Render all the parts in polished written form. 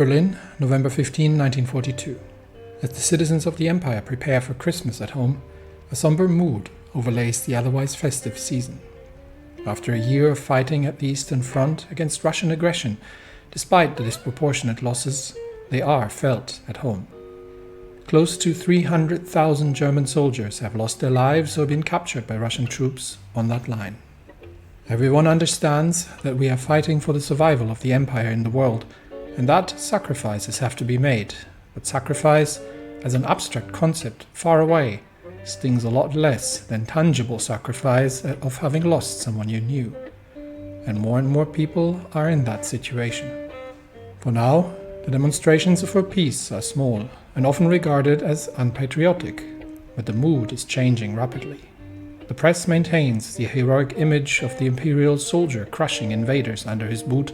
Berlin, November 15, 1942. As the citizens of the Empire prepare for Christmas at home, a somber mood overlays the otherwise festive season. After a year of fighting at the Eastern Front against Russian aggression, despite the disproportionate losses, they are felt at home. Close to 300,000 German soldiers have lost their lives or been captured by Russian troops on that line. Everyone understands that we are fighting for the survival of the empire in the world, and that sacrifices have to be made. But sacrifice, as an abstract concept far away, stings a lot less than tangible sacrifice of having lost someone you knew. And more people are in that situation. For now, the demonstrations for peace are small and often regarded as unpatriotic, but the mood is changing rapidly. The press maintains the heroic image of the imperial soldier crushing invaders under his boot,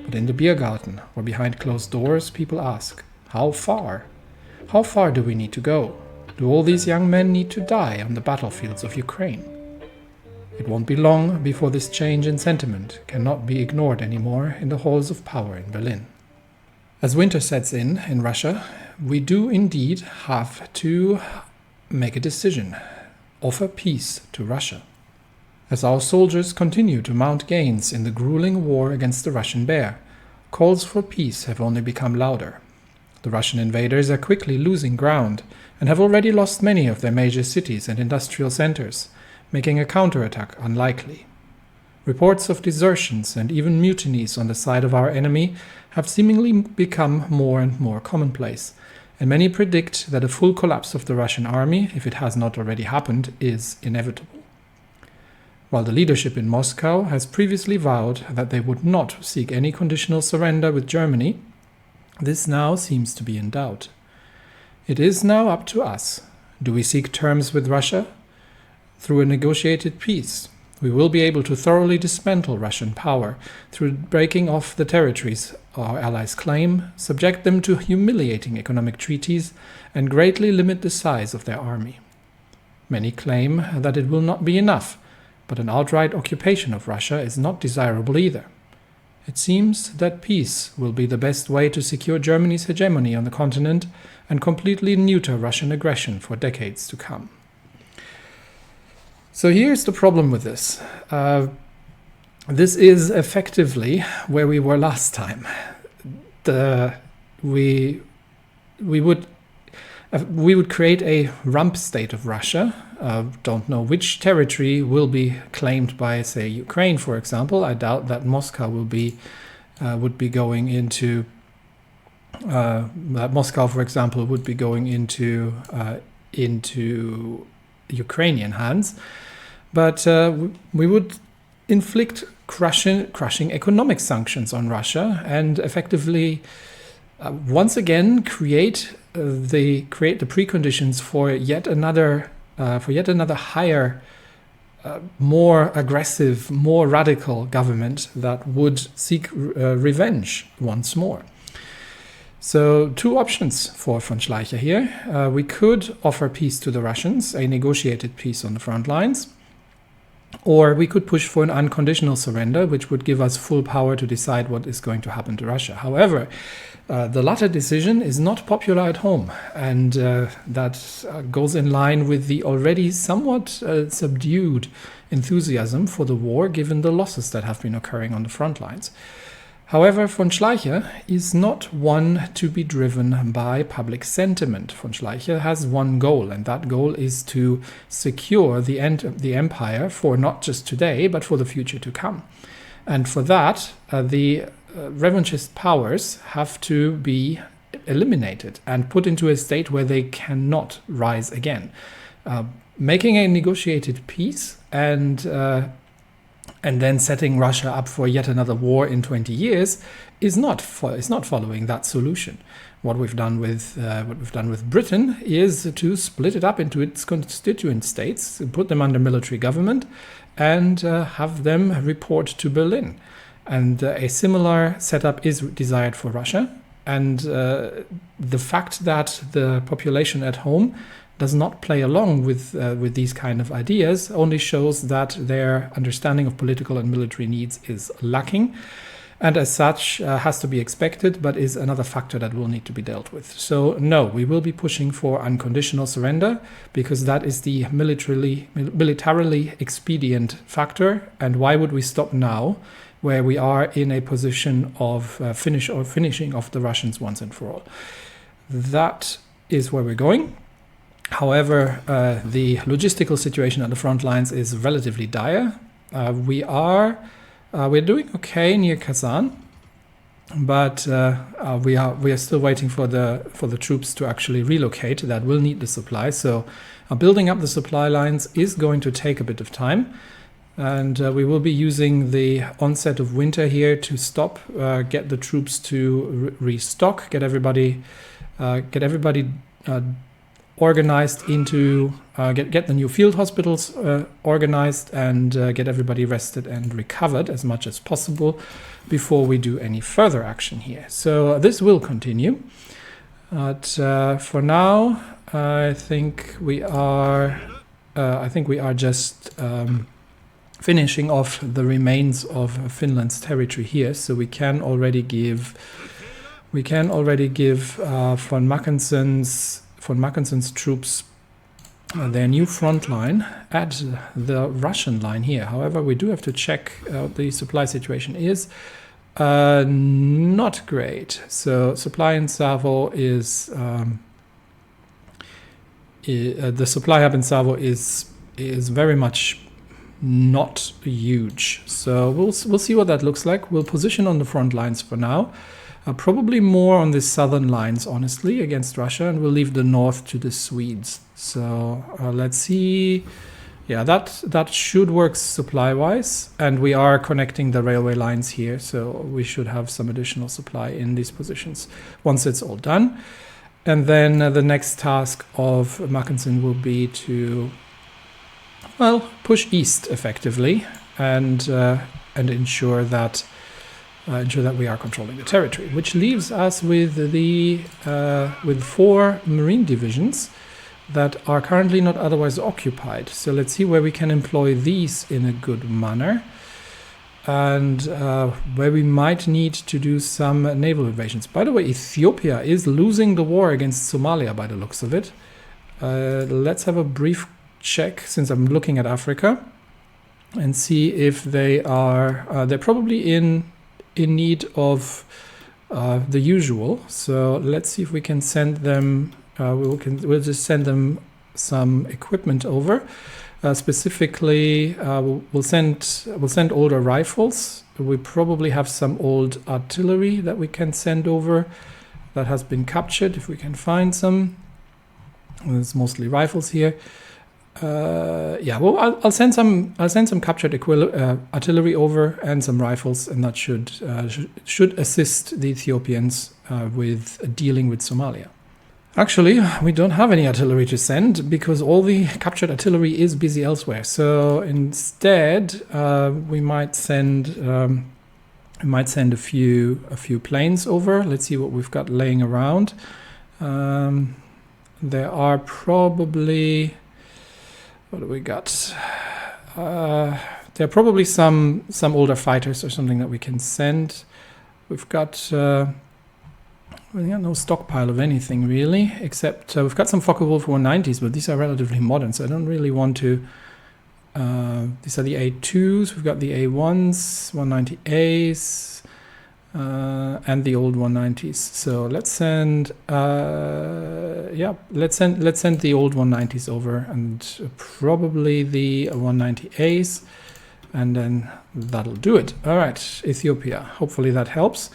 but in the Biergarten or behind closed doors, people ask, how far? How far do we need to go? Do all these young men need to die on the battlefields of Ukraine? It won't be long before this change in sentiment cannot be ignored anymore in the halls of power in Berlin. As winter sets in Russia, we do indeed have to make a decision. Offer peace to Russia. As our soldiers continue to mount gains in the grueling war against the Russian bear, calls for peace have only become louder. The Russian invaders are quickly losing ground and have already lost many of their major cities and industrial centers, making a counterattack unlikely. Reports of desertions and even mutinies on the side of our enemy have seemingly become more and more commonplace, and many predict that a full collapse of the Russian army, if it has not already happened, is inevitable. While the leadership in Moscow has previously vowed that they would not seek any conditional surrender with Germany, this now seems to be in doubt. It is now up to us. Do we seek terms with Russia? Through a negotiated peace, we will be able to thoroughly dismantle Russian power through breaking off the territories our allies claim, subject them to humiliating economic treaties, and greatly limit the size of their army. Many claim that it will not be enough, but an outright occupation of Russia is not desirable either. It seems that peace will be the best way to secure Germany's hegemony on the continent and completely neuter Russian aggression for decades to come. So here's the problem with this. This is effectively where we were last time. We would create a rump state of Russia. Don't know which territory will be claimed by, say, Ukraine, for example. I doubt that Moscow would be going into Ukrainian hands. But we would inflict crushing economic sanctions on Russia and effectively once again create the preconditions for yet another higher, more aggressive, more radical government that would seek revenge once more. So two options for von Schleicher here. We could offer peace to the Russians, a negotiated peace on the front lines, or we could push for an unconditional surrender, which would give us full power to decide what is going to happen to Russia. However, the latter decision is not popular at home, and that goes in line with the already somewhat subdued enthusiasm for the war, given the losses that have been occurring on the front lines. However, von Schleicher is not one to be driven by public sentiment. Von Schleicher has one goal, and that goal is to secure the end of the empire for not just today, but for the future to come. And for that, the revanchist powers have to be eliminated and put into a state where they cannot rise again. Making a negotiated peace and then setting Russia up for yet another war in 20 years is not following that solution. What we've done with Britain is to split it up into its constituent states, put them under military government, and have them report to Berlin. And a similar setup is desired for Russia. And the fact that the population at home does not play along with these kind of ideas only shows that their understanding of political and military needs is lacking. and as such has to be expected, but is another factor that will need to be dealt with. So no, we will be pushing for unconditional surrender, because that is the militarily expedient factor. And why would we stop now, where we are in a position of finishing off the Russians once and for all? That is where we're going. However, the logistical situation at the front lines is relatively dire. We're doing okay near Kazan, but we are still waiting for the troops to actually relocate. That will need the supply. So building up the supply lines is going to take a bit of time, and we will be using the onset of winter here to stop, get the troops to restock, get everybody organized into get the new field hospitals organized, and get everybody rested and recovered as much as possible before we do any further action here. So this will continue, but for now I think we are just finishing off the remains of Finland's territory here. So we can already give von Mackensen's troops their new front line at the Russian line here. However, we do have to check the supply situation is not great. So supply in Savo is the supply hub in Savo is very much not huge. So we'll see what that looks like. We'll position on the front lines for now. Probably more on the southern lines, honestly, against Russia, and we'll leave the north to the Swedes. So let's see. Yeah, that should work supply-wise, and we are connecting the railway lines here, so we should have some additional supply in these positions once it's all done. And then the next task of Mackensen will be to, well, push east effectively and ensure that we are controlling the territory, which leaves us with with 4 marine divisions that are currently not otherwise occupied. So let's see where we can employ these in a good manner, and where we might need to do some naval invasions. By the way, Ethiopia is losing the war against Somalia by the looks of it. Let's have a brief check, since I'm looking at Africa, and see if they are they're probably in need of the usual. So let's see if we can send them. We'll just send them some equipment over. Specifically, we'll send older rifles. We probably have some old artillery that we can send over that has been captured if we can find some. There's mostly rifles here. Yeah, well, I'll send some captured artillery over and some rifles, and that should assist the Ethiopians with dealing with Somalia. Actually, we don't have any artillery to send because all the captured artillery is busy elsewhere. So instead, we might send a few planes over. Let's see what we've got laying around. There are probably, what do we got? There are probably some older fighters or something that we can send. We've got no stockpile of anything really, except we've got some Focke-Wulf 190s, but these are relatively modern, so I don't really want to. These are the A2s. We've got the A1s, 190As, and the old 190s. So let's send let's send the old 190s over, and probably the 190As, and then that'll do it. All right, Ethiopia. Hopefully that helps.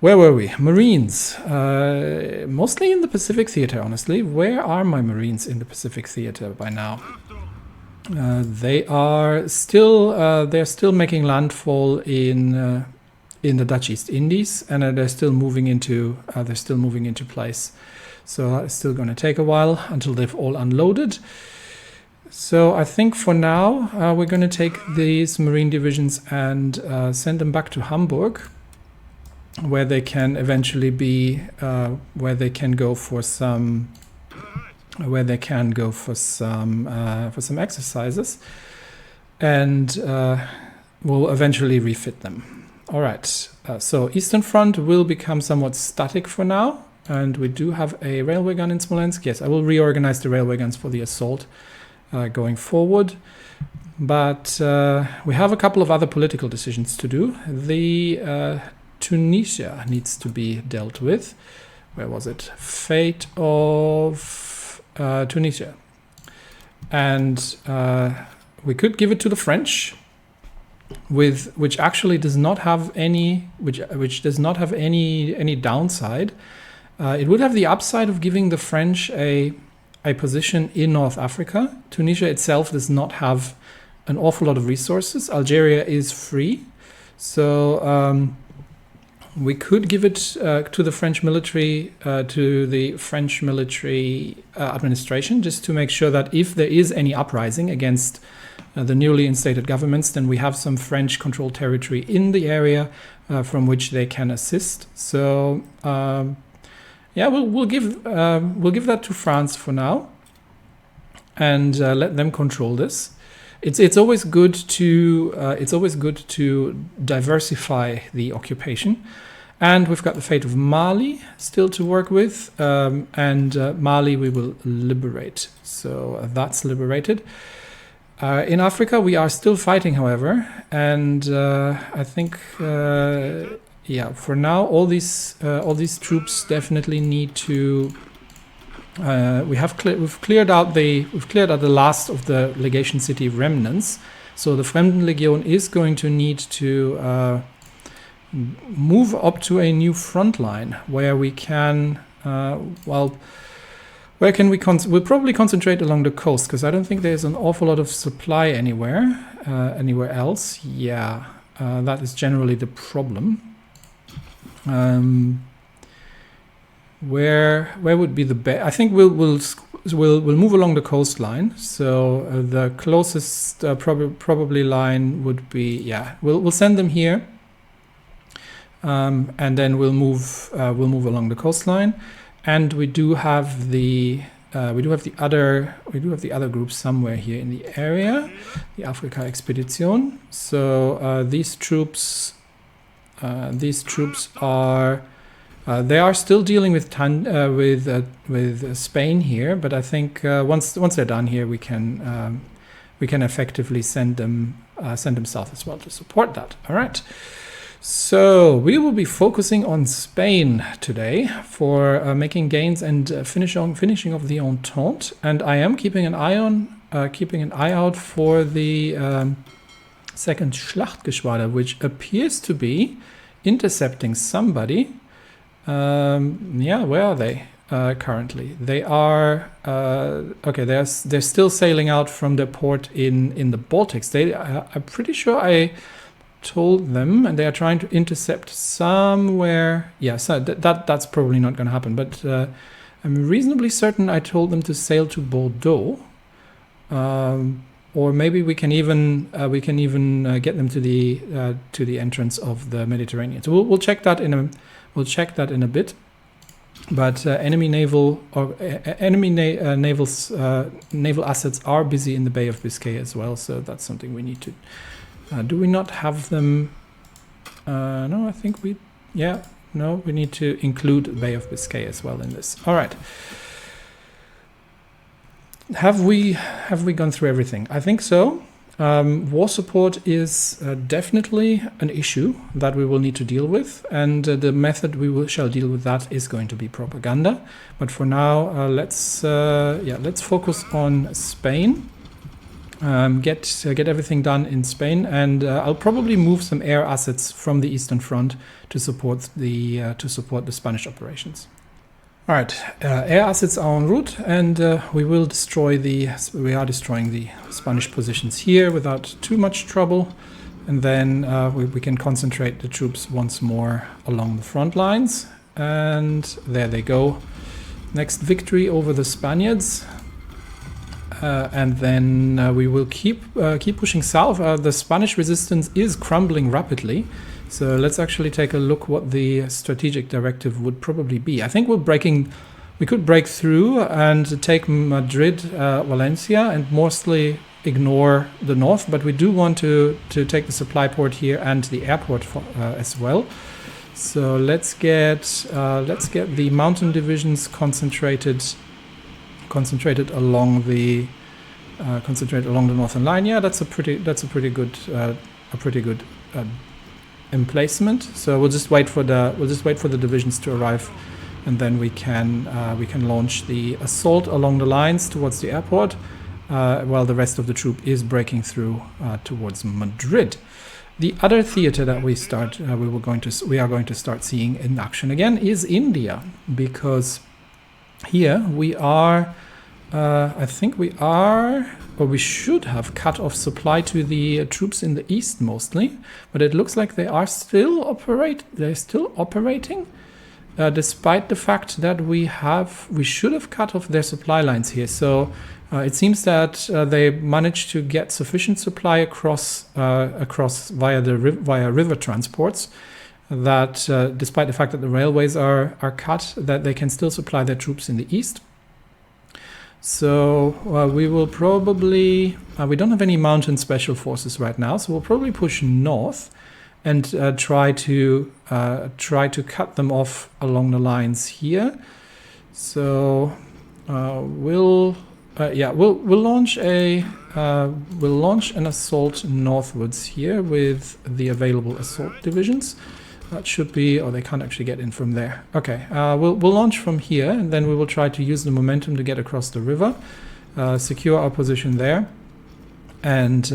Where were we? Marines. Mostly in the Pacific Theater, honestly. Where are my Marines in the Pacific Theater by now? They're still making landfall in the Dutch East Indies, and they're still moving into place. So it's still going to take a while until they've all unloaded. So I think for now we're going to take these Marine divisions and send them back to Hamburg, where they can eventually be, where they can go for some exercises, and we'll eventually refit them. All right, so Eastern Front will become somewhat static for now, and we do have a railway gun in Smolensk. Yes, I will reorganize the railway guns for the assault going forward. But we have a couple of other political decisions to do. The Tunisia needs to be dealt with. Where was it? Fate of Tunisia. And we could give it to the French, which actually does not have any any downside. It would have the upside of giving the French a position in North Africa. Tunisia itself does not have an awful lot of resources. Algeria is free, so we could give it to the French military, administration, just to make sure that if there is any uprising against the newly instated governments, then we have some French-controlled territory in the area from which they can assist. So yeah, we'll give that to France for now, and let them control this. It's always good to diversify the occupation, and we've got the fate of Mali still to work with, and Mali we will liberate. So that's liberated. In Africa, we are still fighting, however, and I think, yeah, for now, all these troops definitely need to. We've cleared out the last of the legation city remnants, so the Fremdenlegion is going to need to move up to a new front line where we can. Where can we we'll probably concentrate along the coast, because I don't think there's an awful lot of supply anywhere else. Yeah, that is generally the problem. Where would be the best? I think we'll move along the coastline. So the closest probably line would be, yeah, we'll send them here, and then we'll move along the coastline. And we do have the other groups somewhere here in the area, the Afrika Expedition. So these troops are they are still dealing with Spain here, but I think once they're done here, we can effectively send them south as well to support that. All right. So we will be focusing on Spain today for making gains and finishing off the Entente, and I am keeping an eye out for the second Schlachtgeschwader, which appears to be intercepting somebody. Yeah, where are they currently? They are okay. They're still sailing out from their port in the Baltics. I'm pretty sure I told them, and they are trying to intercept somewhere. Yeah, so that's probably not going to happen. But I'm reasonably certain I told them to sail to Bordeaux, or maybe we can even get them to the entrance of the Mediterranean. So we'll check that in a bit. But enemy naval assets are busy in the Bay of Biscay as well. So that's something we need to. Do we not have them? No, I think we. Yeah, no, we need to include the Bay of Biscay as well in this. All right. Have we gone through everything? I think so. War support is definitely an issue that we will need to deal with, and the method shall deal with that is going to be propaganda. But for now, let's focus on Spain. Get everything done in Spain, and I'll probably move some air assets from the Eastern Front to support the Spanish operations. All right, air assets are en route, and we are destroying the Spanish positions here without too much trouble, and then we can concentrate the troops once more along the front lines, and there they go. Next victory over the Spaniards. And then we will keep pushing south. The Spanish resistance is crumbling rapidly. So let's actually take a look what the strategic directive would probably be. I think we could break through and take Madrid, Valencia, and mostly ignore the north, but we do want to take the supply port here and the airport as well. So let's get the mountain divisions concentrated along the northern line. Yeah, that's a pretty good emplacement. So we'll just wait for the divisions to arrive, and then we can launch the assault along the lines towards the airport, while the rest of the troop is breaking through towards Madrid. The other theater that we are going to start seeing in action again is India, because here we are. I think we should have cut off supply to the troops in the east mostly, but it looks like they are still operating, despite the fact that we should have cut off their supply lines here. So it seems that they managed to get sufficient supply across via river transports, that despite the fact that the railways are cut, that they can still supply their troops in the east. So we will probably we don't have any mountain special forces right now, so we'll probably push north and try to cut them off along the lines here. So we'll launch an assault northwards here with the available assault divisions. That should be, they can't actually get in from there. Okay, we'll launch from here, and then we will try to use the momentum to get across the river, secure our position there, and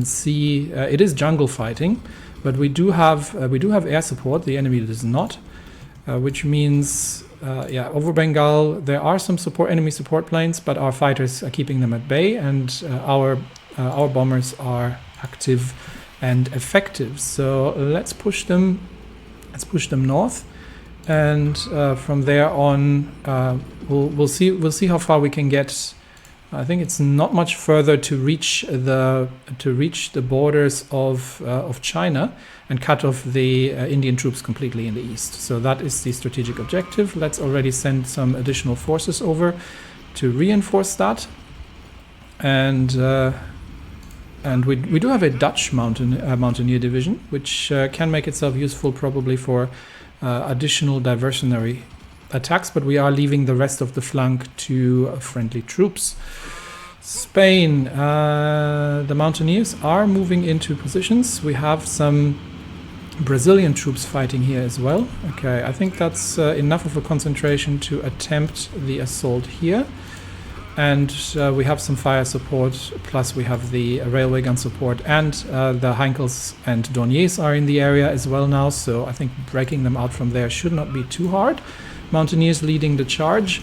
see. It is jungle fighting, but we do have air support. The enemy does not, which means over Bengal there are some enemy support planes, but our fighters are keeping them at bay, and our bombers are active and effective. So let's push them north, and from there on we'll see how far we can get. I think it's not much further to reach the borders of China and cut off the Indian troops completely in the east. So that is the strategic objective. Let's already send some additional forces over to reinforce that, and we do have a Dutch mountaineer division, which can make itself useful probably for additional diversionary attacks, but we are leaving the rest of the flank to friendly troops. Spain, the mountaineers are moving into positions. We have some Brazilian troops fighting here as well. Okay, I think that's enough of a concentration to attempt the assault here. And we have some fire support, plus we have the railway gun support, and the Heinkels and Dorniers are in the area as well now, so I think breaking them out from there should not be too hard. Mountaineers leading the charge,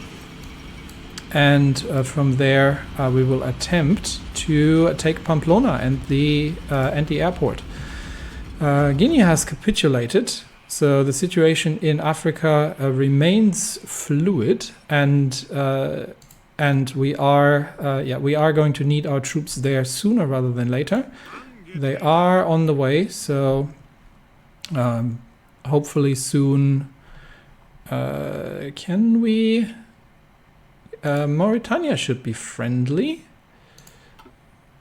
and from there we will attempt to take Pamplona and the airport. Guinea has capitulated, so the situation in Africa remains fluid, and we are going to need our troops there sooner rather than later. They are on the way, so hopefully soon. Can we? Mauritania should be friendly.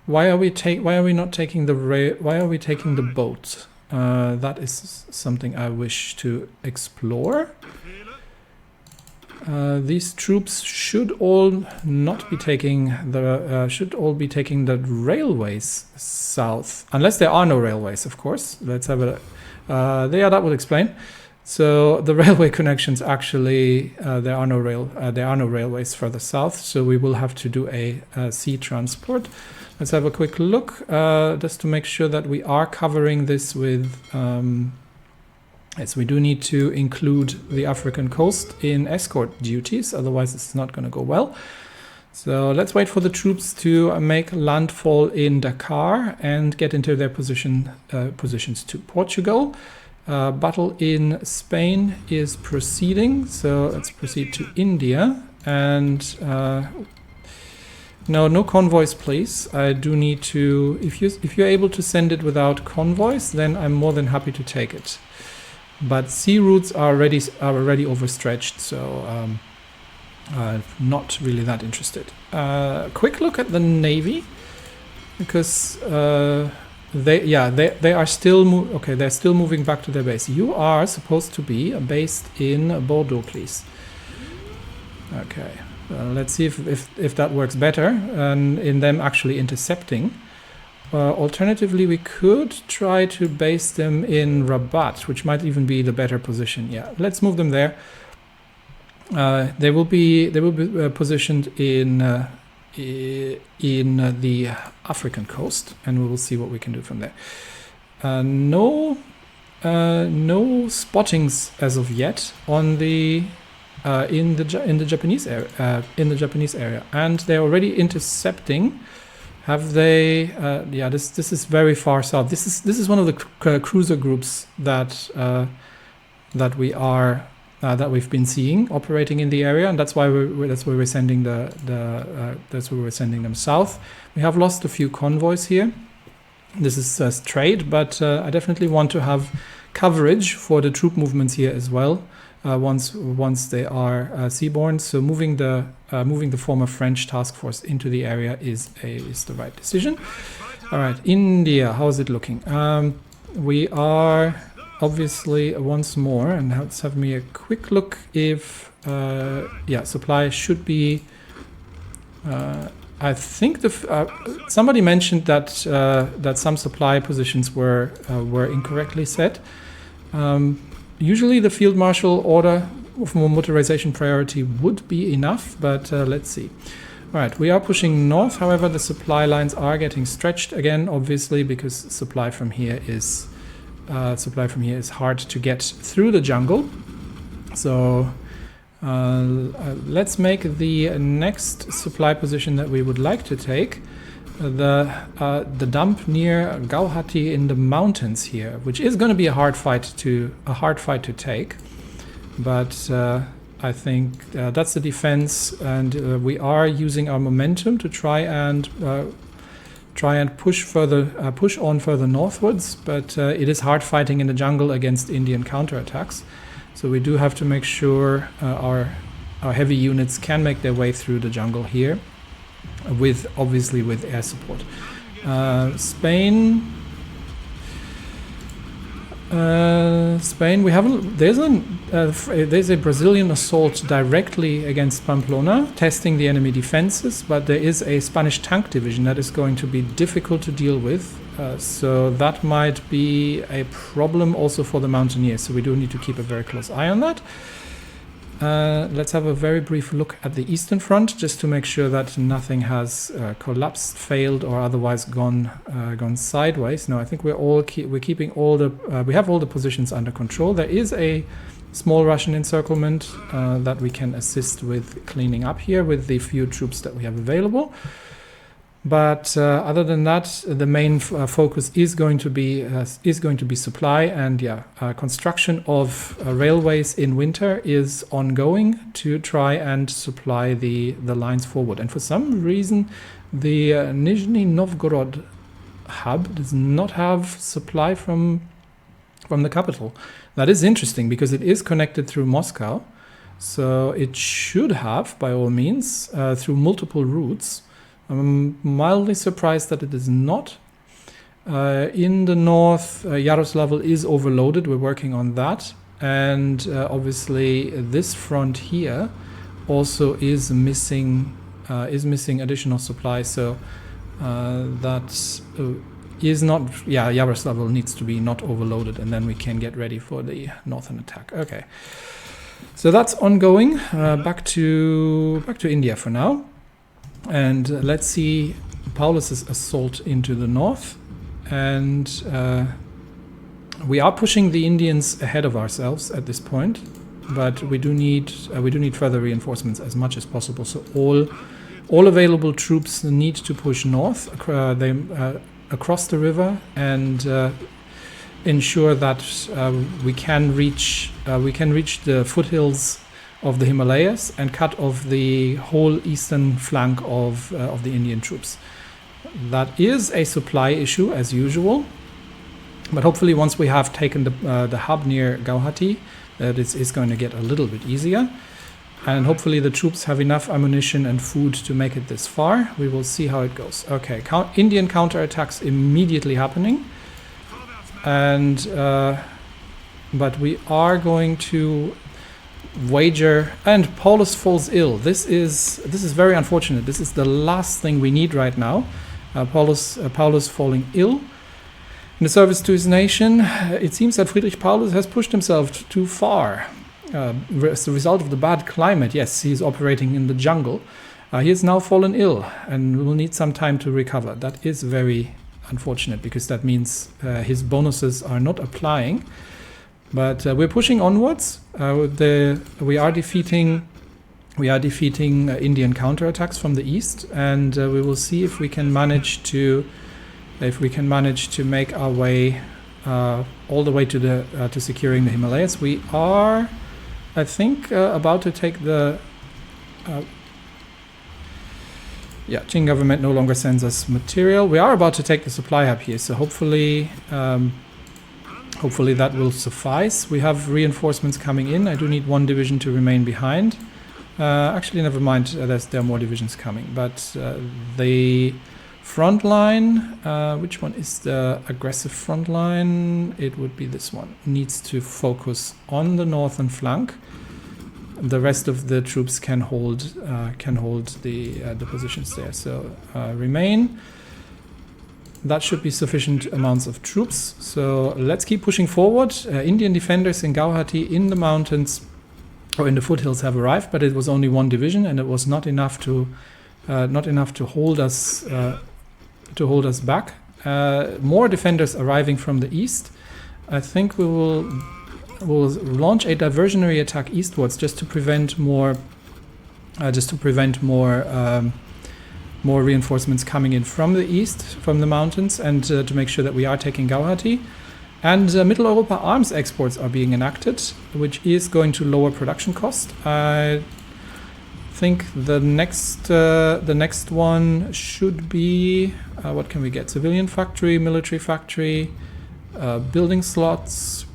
Why are we not taking the Why are we taking the boat? That is something I wish to explore. These troops should all be taking the railways south, unless there are no railways, of course. Let's have a that will explain. So the railway connections actually there are no railways further south, so we will have to do a sea transport. Let's have a quick look just to make sure that we are covering this with. Yes, we do need to include the African coast in escort duties, otherwise it's not going to go well. So let's wait for the troops to make landfall in Dakar and get into their positions to Portugal. Battle in Spain is proceeding, so let's proceed to India. And no convoys, please. I do need to. If you're able to send it without convoys, then I'm more than happy to take it. But sea routes are already overstretched, so not really that interested. Quick look at the Navy. because they are still they're still moving back to their base. You are supposed to be based in Bordeaux, please. Okay, let's see if that works better in them actually intercepting. Alternatively, we could try to base them in Rabat, which might even be the better position. Yeah, let's move them there. They will be positioned in the African coast, and we will see what we can do from there. No spottings as of yet on the in the Japanese area, and they're already intercepting. Have they? Yeah, this is very far south. This is one of the cruiser groups that we've been seeing operating in the area, and that's why we're sending that's where we're sending them south. We have lost a few convoys here. This is trade, but I definitely want to have coverage for the troop movements here as well. Once they are seaborne, so moving the former French task force into the area is the right decision. All right, India, how is it looking? We are obviously once more, and let's have me a quick look if supply should be. I think somebody mentioned that some supply positions were incorrectly set. Usually the Field Marshal order of motorization priority would be enough, but let's see. All right, we are pushing north. However, the supply lines are getting stretched again, obviously, because supply from here is hard to get through the jungle. So let's make the next supply position that we would like to take the dump near Gauhati in the mountains here, which is going to be a hard fight to take, but I think that's the defense, and we are using our momentum to try and push on further northwards, but it is hard fighting in the jungle against Indian counterattacks, so we do have to make sure our heavy units can make their way through the jungle here, obviously with air support. Spain, we haven't. There's a Brazilian assault directly against Pamplona, testing the enemy defenses, but there is a Spanish tank division that is going to be difficult to deal with. So that might be a problem also for the mountaineers. So we do need to keep a very close eye on that. Let's have a very brief look at the Eastern Front, just to make sure that nothing has collapsed, failed, or otherwise gone sideways. No, I think we're keeping all the we have all the positions under control. There is a small Russian encirclement that we can assist with cleaning up here with the few troops that we have available. But other than that, the main focus is going to be supply, and construction of railways in winter is ongoing to try and supply the lines forward. And for some reason, the Nizhny Novgorod hub does not have supply from the capital. That is interesting because it is connected through Moscow, so it should have, by all means, through multiple routes. I'm mildly surprised that it is not. In the north, Yaroslavl is overloaded. We're working on that. And obviously this front here also is missing additional supply. So that is not... Yeah, Yaroslavl needs to be not overloaded, and then we can get ready for the northern attack. Okay. So that's ongoing. Back to India for now. And let's see Paulus's assault into the north, and we are pushing the Indians ahead of ourselves at this point, but we do need further reinforcements as much as possible. So all available troops need to push north across the river and ensure that we can reach the foothills of the Himalayas and cut off the whole eastern flank of the Indian troops. That is a supply issue as usual, but hopefully once we have taken the hub near Gauhati, this is going to get a little bit easier. And hopefully the troops have enough ammunition and food to make it this far. We will see how it goes. Okay, Indian counterattacks immediately happening. And but we are going to wager, and Paulus falls ill. This is very unfortunate. This is the last thing we need right now. Paulus falling ill in the service to his nation. It seems that Friedrich Paulus has pushed himself too far. As a result of the bad climate, yes, he's operating in the jungle. He has now fallen ill and will need some time to recover. That is very unfortunate because that means his bonuses are not applying. But we're pushing onwards. We are defeating Indian counterattacks from the east, and we will see if we can manage to make our way all the way to securing the Himalayas. We are, I think, about to take the. Qing government no longer sends us material. We are about to take the supply hub here, so hopefully that will suffice. We have reinforcements coming in. I do need one division to remain behind. Actually, never mind. There are more divisions coming. But the front line, which one is the aggressive front line? It would be this one. Needs to focus on the northern flank. The rest of the troops can hold the positions there. So remain. That should be sufficient amounts of troops. So let's keep pushing forward. Indian defenders in Gauhati in the mountains or in the foothills have arrived, but it was only one division, and it was not enough to hold us back. More defenders arriving from the east. I think we'll launch a diversionary attack eastwards just to prevent more more reinforcements coming in from the east, from the mountains, and to make sure that we are taking Gauhati. And Middle Europa arms exports are being enacted, which is going to lower production cost. I think the next one should be what can we get? Civilian factory, military factory, building slots,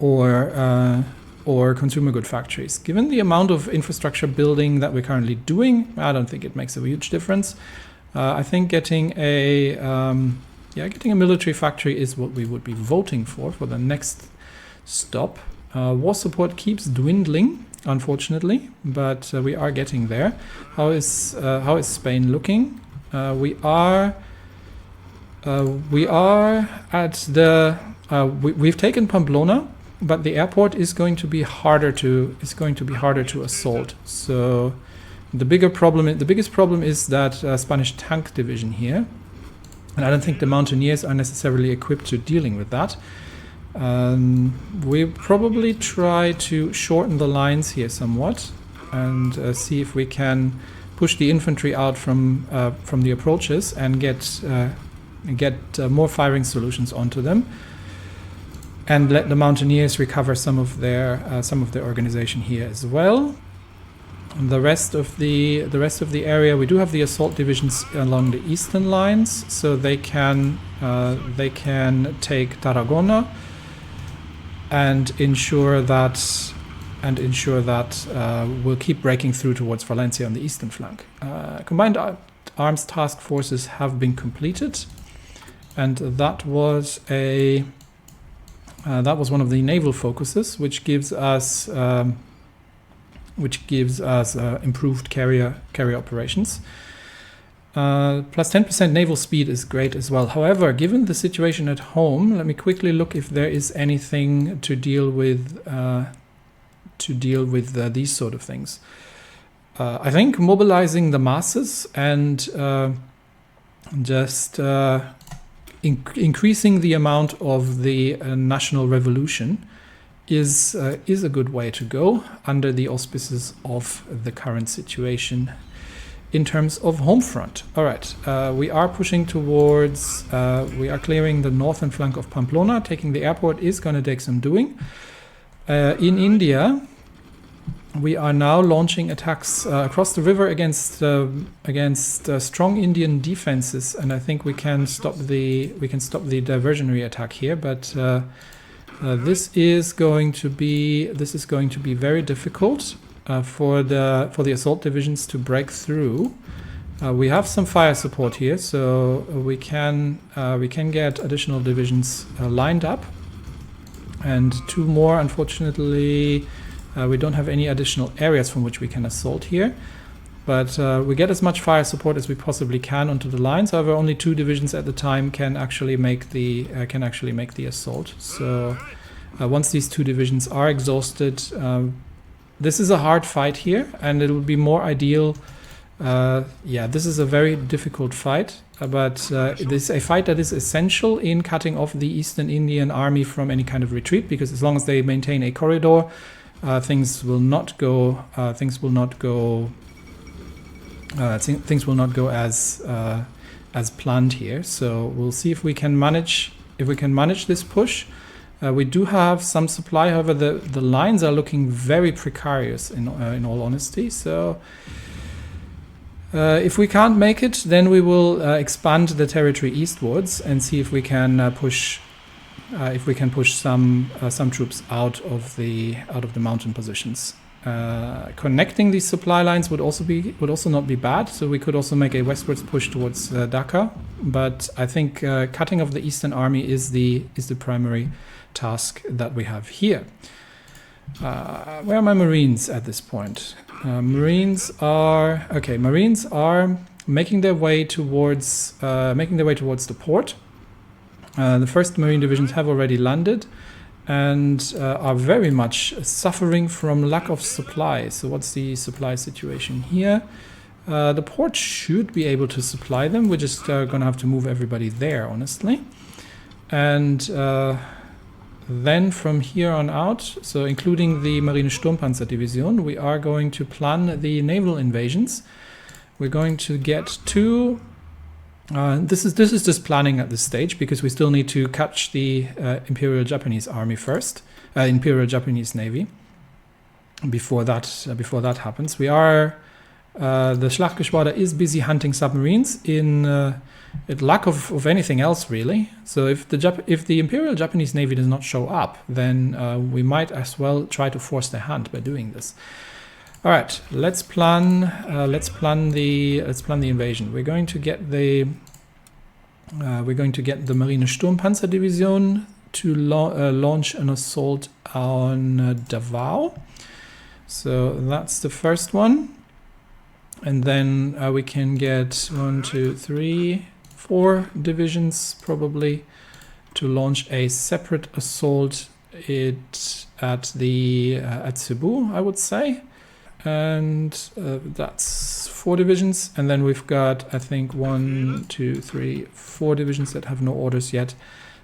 or consumer good factories. Given the amount of infrastructure building that we're currently doing, I don't think it makes a huge difference. I think getting a military factory is what we would be voting for the next stop. War support keeps dwindling, unfortunately, but we are getting there. How is Spain looking? We are at the we've taken Pamplona, but the airport is going to be harder to assault. So the biggest problem is that Spanish tank division here, and I don't think the mountaineers are necessarily equipped to dealing with that. We probably try to shorten the lines here somewhat and see if we can push the infantry out from the approaches and get more firing solutions onto them, and let the mountaineers recover some of their organization here as well. And the rest of the area, we do have the assault divisions along the eastern lines, so they can take Tarragona and ensure that we'll keep breaking through towards Valencia on the eastern flank. Combined arms task forces have been completed, and that was one of the naval focuses, which gives us improved carrier operations. Plus 10% naval speed is great as well. However, given the situation at home, let me quickly look if there is anything to deal with these sort of things. I think mobilizing the masses and increasing the amount of the national revolution is a good way to go under the auspices of the current situation in terms of home front. All right, we are pushing towards, we are clearing the northern flank of Pamplona. Taking the airport is going to take some doing. In India, we are now launching attacks across the river against strong Indian defenses, and I think we can stop the diversionary attack here. But this is going to be very difficult. for the assault divisions to break through. We have some fire support here, so we can get additional divisions lined up, and 2 more. Unfortunately, we don't have any additional areas from which we can assault here, but we get as much fire support as we possibly can onto the lines. However, only 2 divisions at the time can actually make the assault. So once these 2 divisions are exhausted, this is a hard fight here, and it would be more ideal. This is a very difficult fight, but this is a fight that is essential in cutting off the Eastern Indian Army from any kind of retreat, because as long as they maintain a corridor, things will not go as planned here. So we'll see if we can manage this push. We do have some supply, however the lines are looking very precarious in all honesty. So if we can't make it, then we will expand the territory eastwards and see if we can push some troops out of the mountain positions. Connecting these supply lines would also not be bad. So we could also make a westwards push towards Dhaka. But I think cutting off the Eastern Army is the primary task that we have here. Where are my Marines at this point? Marines are making their way towards the port. The first Marine divisions have already landed and are very much suffering from lack of supply. So what's the supply situation here? The port should be able to supply them. We're just gonna have to move everybody there, honestly. And then from here on out, so including the Marine Sturmpanzer Division, we are going to plan the naval invasions. We're going to get 2. This is just planning at this stage, because we still need to catch the Imperial Japanese Army first, Imperial Japanese Navy. Before that happens, we are the Schlachtgeschwader is busy hunting submarines in lack of anything else, really. So if the Imperial Japanese Navy does not show up, then we might as well try to force their hand by doing this. All right, let's plan the invasion. We're going to get the Marine Sturmpanzer Division to launch an assault on Davao. So that's the first one, and then we can get 1, 2, 3, 4 divisions probably to launch a separate assault at Cebu, I would say. And that's 4 divisions, and then we've got, I think, 1, 2, 3, 4 divisions that have no orders yet,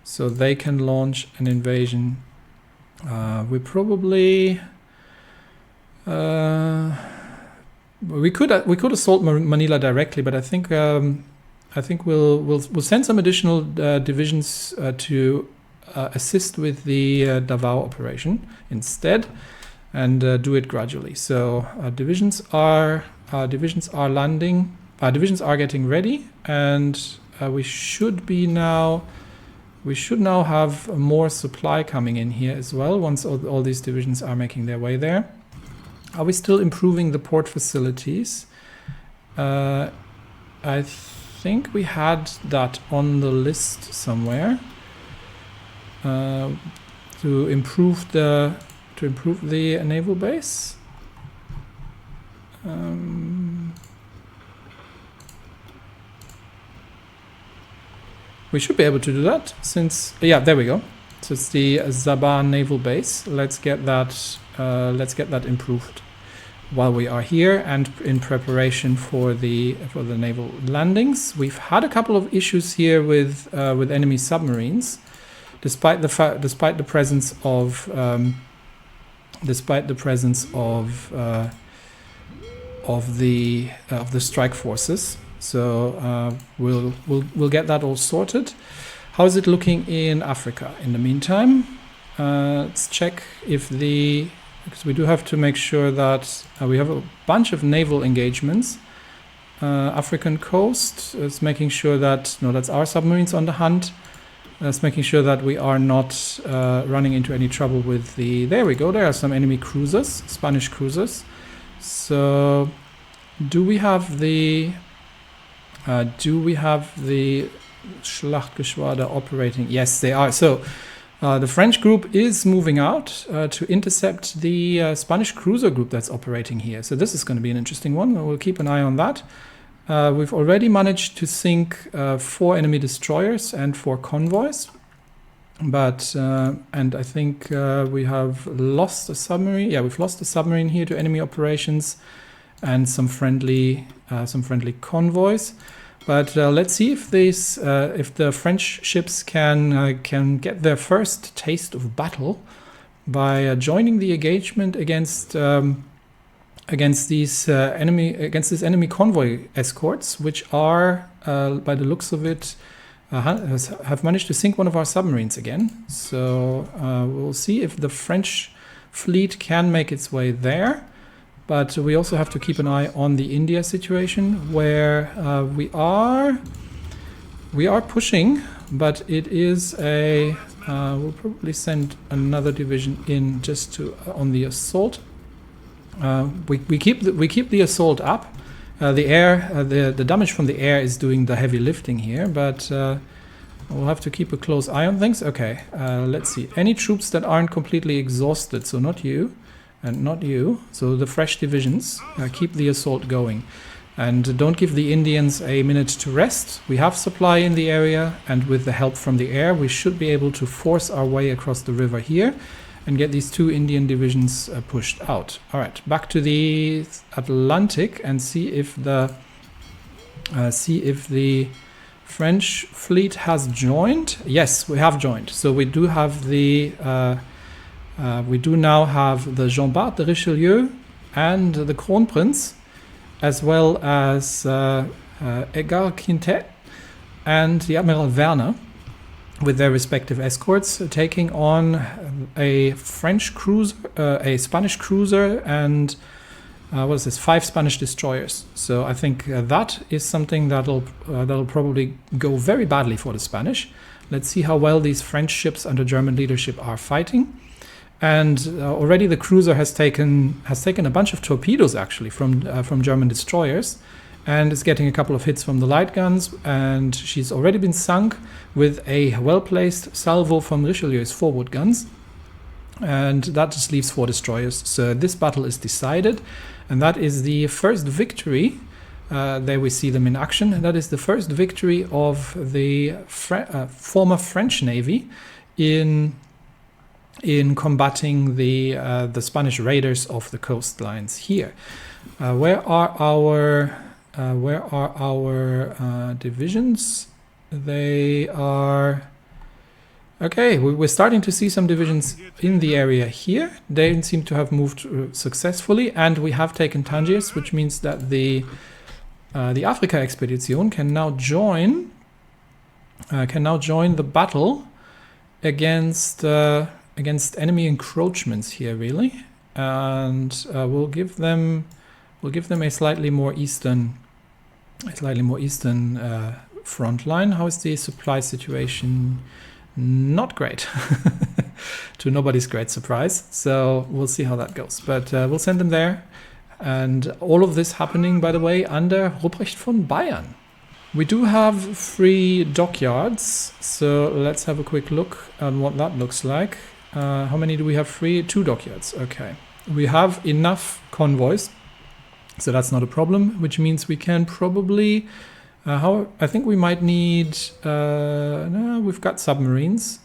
so they can launch an invasion. We probably we could assault Manila directly, but I think we'll send some additional divisions to assist with the Davao operation instead. And do it gradually. So divisions are landing. Divisions are getting ready, and we should now have more supply coming in here as well. Once all these divisions are making their way there. Are we still improving the port facilities? I think we had that on the list somewhere to improve the naval base. We should be able to do that since, yeah, there we go. So it's the Zaban naval base. Let's get that improved while we are here and in preparation for the naval landings. We've had a couple of issues here with enemy submarines, despite the presence of the strike forces. So we'll get that all sorted. How is it looking in Africa in the meantime? Let's check because we do have to make sure that we have a bunch of naval engagements. African coast is making sure that that's our submarines on the hunt. It's making sure that we are not running into any trouble with there we go, there are some enemy cruisers, Spanish cruisers. So do we have the Schlachtgeschwader operating? Yes, they are. So the French group is moving out to intercept the Spanish cruiser group that's operating here. So this is going to be an interesting one. We'll keep an eye on that. We've already managed to sink 4 enemy destroyers and 4 convoys. But, and I think we have lost a submarine. Yeah, we've lost a submarine here to enemy operations and some friendly convoys. But let's see if if the French ships can get their first taste of battle by joining the engagement against this enemy convoy escorts, which are, by the looks of it, have managed to sink one of our submarines again. So we'll see if the French fleet can make its way there. But we also have to keep an eye on the India situation, where we are pushing, but it is a we'll probably send another division in just to on the assault. We keep the assault up. The damage from the air is doing the heavy lifting here, but we'll have to keep a close eye on things. Okay, let's see. Any troops that aren't completely exhausted, so not you and not you, so the fresh divisions, keep the assault going. And don't give the Indians a minute to rest. We have supply in the area, and with the help from the air, we should be able to force our way across the river here and get these 2 Indian divisions pushed out. All right, back to the Atlantic and see if the French fleet has joined. Yes, we have joined. So we do have we do now have the Jean Bart de Richelieu and the Kronprinz, as well as Edgar Quintet and the Admiral Werner, with their respective escorts, taking on a French cruiser, a Spanish cruiser, and 5 Spanish destroyers. So I think that is something that'll probably go very badly for the Spanish. Let's see how well these French ships under German leadership are fighting. And already the cruiser has taken a bunch of torpedoes actually from German destroyers, and is getting a couple of hits from the light guns, and she's already been sunk with a well-placed salvo from Richelieu's forward guns, and that just leaves 4 destroyers. So this battle is decided, and that is the first victory. There we see them in action. That is the first victory of the former French Navy in combating the Spanish raiders off the coastlines here. Where are our divisions? They are okay. We're starting to see some divisions in the area here. They seem to have moved successfully, and we have taken Tangiers, which means that the Afrika Expedition can now join the battle against enemy encroachments here, really, and we'll give them a slightly more eastern front line. How is the supply situation? Not great, to nobody's great surprise. So we'll see how that goes. But we'll send them there, and all of this happening, by the way, under Ruprecht von Bayern. We do have 3 dockyards, so let's have a quick look at what that looks like. How many do we have free? 2 dockyards. Okay. We have enough convoys, so that's not a problem, which means we can probably I think we might need no, we've got submarines.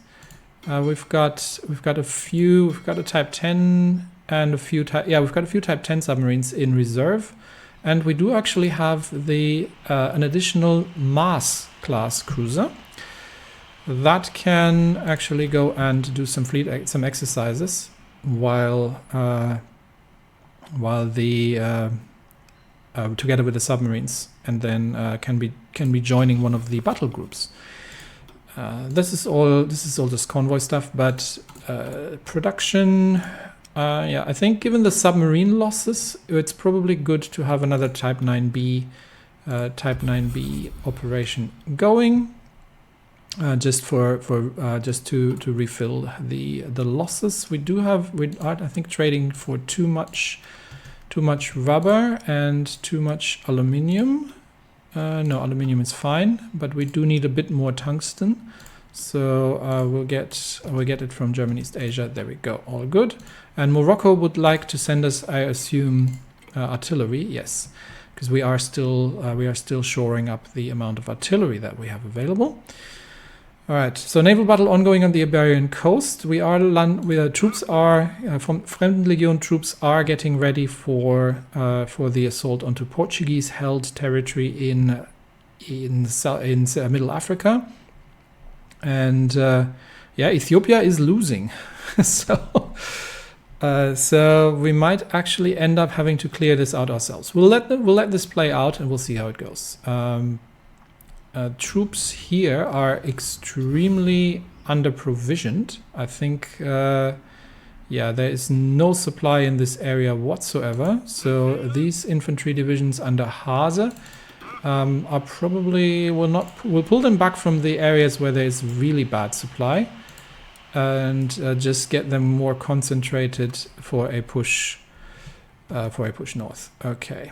We've got a few, we've got a Type 10 and a few we've got a few Type 10 submarines in reserve, and we do actually have an additional Maas class cruiser that can actually go and do some exercises while together with the submarines, and then can be joining one of the battle groups. This is all just convoy stuff, but production. I think given the submarine losses, it's probably good to have another Type 9B operation going. Just to refill the losses. We are, I think, trading for too much too much rubber and too much aluminium. No, aluminium is fine, but we do need a bit more tungsten. So we'll get it from Germany, East Asia. There we go, all good. And Morocco would like to send us, I assume, artillery. Yes, because we are still shoring up the amount of artillery that we have available. All right. So naval battle ongoing on the Iberian coast. Troops are from Fremdenlegion troops are getting ready for the assault onto Portuguese-held territory in Middle Africa. And yeah, Ethiopia is losing, so we might actually end up having to clear this out ourselves. We'll let this play out, and we'll see how it goes. Troops here are extremely under-provisioned. I think, yeah, there is no supply in this area whatsoever. So these infantry divisions under Hase are probably we'll pull them back from the areas where there is really bad supply, and just get them more concentrated for a push north. Okay,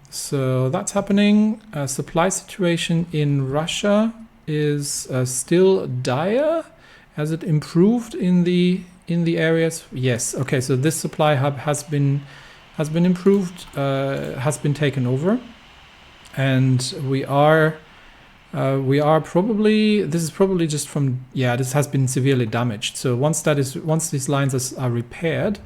so that's happening. Supply situation in Russia is still dire. Has it improved in the areas? Yes. Okay, so this supply hub has been improved, has been taken over. And we are probably, this is probably just from, yeah, this has been severely damaged. So once these lines are repaired,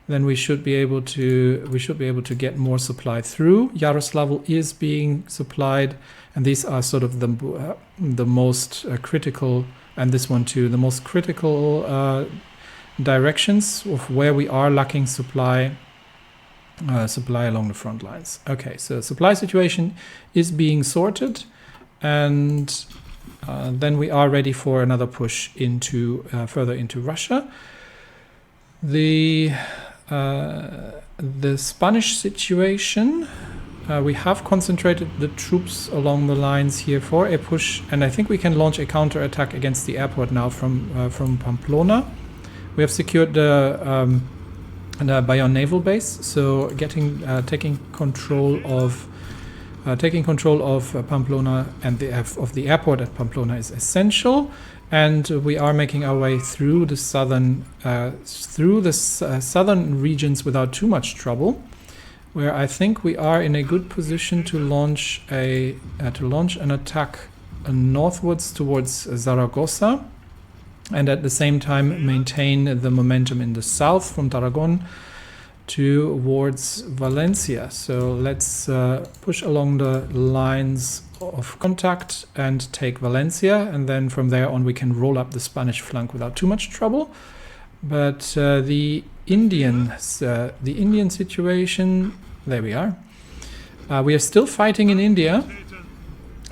then we should be able to get more supply through. Yaroslavl is being supplied, and these are sort of the most critical, and this one too, the most critical directions of where we are lacking supply along the front lines. Okay, so supply situation is being sorted, and then we are ready for another push into further into Russia. The Spanish situation, we have concentrated the troops along the lines here for a push, and I think we can launch a counter-attack against the airport now from Pamplona. We have secured the Bayonne naval base, so taking control of Pamplona and of the airport at Pamplona is essential, and we are making our way through the southern regions without too much trouble, where I think we are in a good position to launch an attack northwards towards Zaragoza, and at the same time maintain the momentum in the south from Tarragon towards Valencia. So let's push along the lines of contact and take Valencia, and then from there on we can roll up the Spanish flank without too much trouble. But the Indian situation, there we are. We are still fighting in India,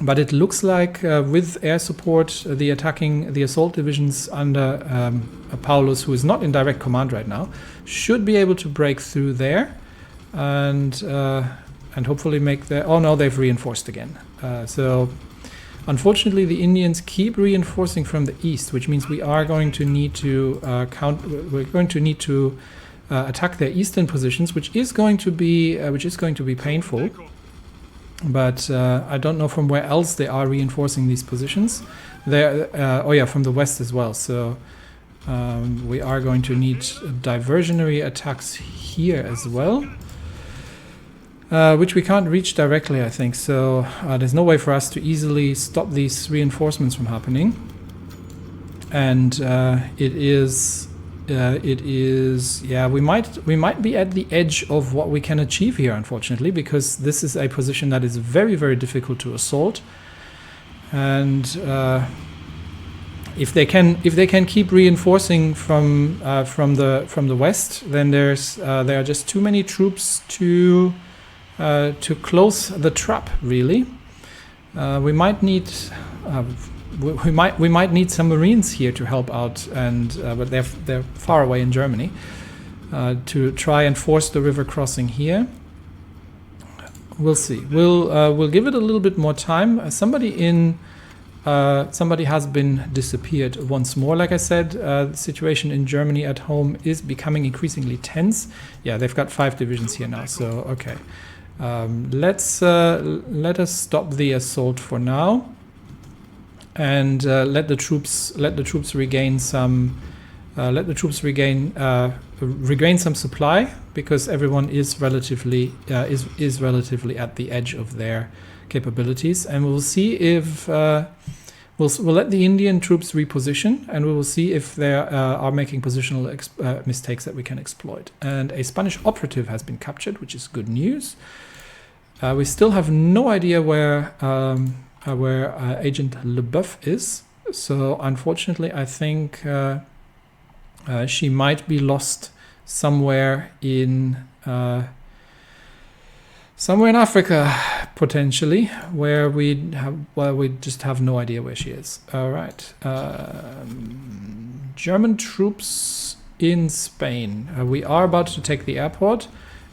but it looks like with air support, the assault divisions under Paulus, who is not in direct command right now, should be able to break through there, and hopefully make their. Oh no, they've reinforced again. So unfortunately, the Indians keep reinforcing from the east, which means we are going to need to attack their eastern positions, which is going to be painful. But I don't know from where else they are reinforcing these positions. They're from the west as well. So we are going to need diversionary attacks here as well, which we can't reach directly, I think. So there's no way for us to easily stop these reinforcements from happening. And it is we might be at the edge of what we can achieve here, unfortunately, because this is a position that is very, very difficult to assault. And if they can keep reinforcing from the west, then there are just too many troops to close the trap. Really, we might need. We might need some Marines here to help out, but they're far away in Germany, to try and force the river crossing here. We'll see. We'll give it a little bit more time. Somebody in somebody has been disappeared once more. Like I said, the situation in Germany at home is becoming increasingly tense. Yeah, they've got 5 divisions here now, so okay. Let us stop the assault for now, and let the troops regain some regain some supply, because everyone is relatively at the edge of their capabilities. And we'll see if we'll let the Indian troops reposition, and we will see if they are making positional mistakes that we can exploit. And a Spanish operative has been captured, which is good news. We still have no idea where Agent Leboeuf is. So unfortunately, I think she might be lost somewhere in Africa, potentially, where we just have no idea where she is. All right, German troops in Spain. We are about to take the airport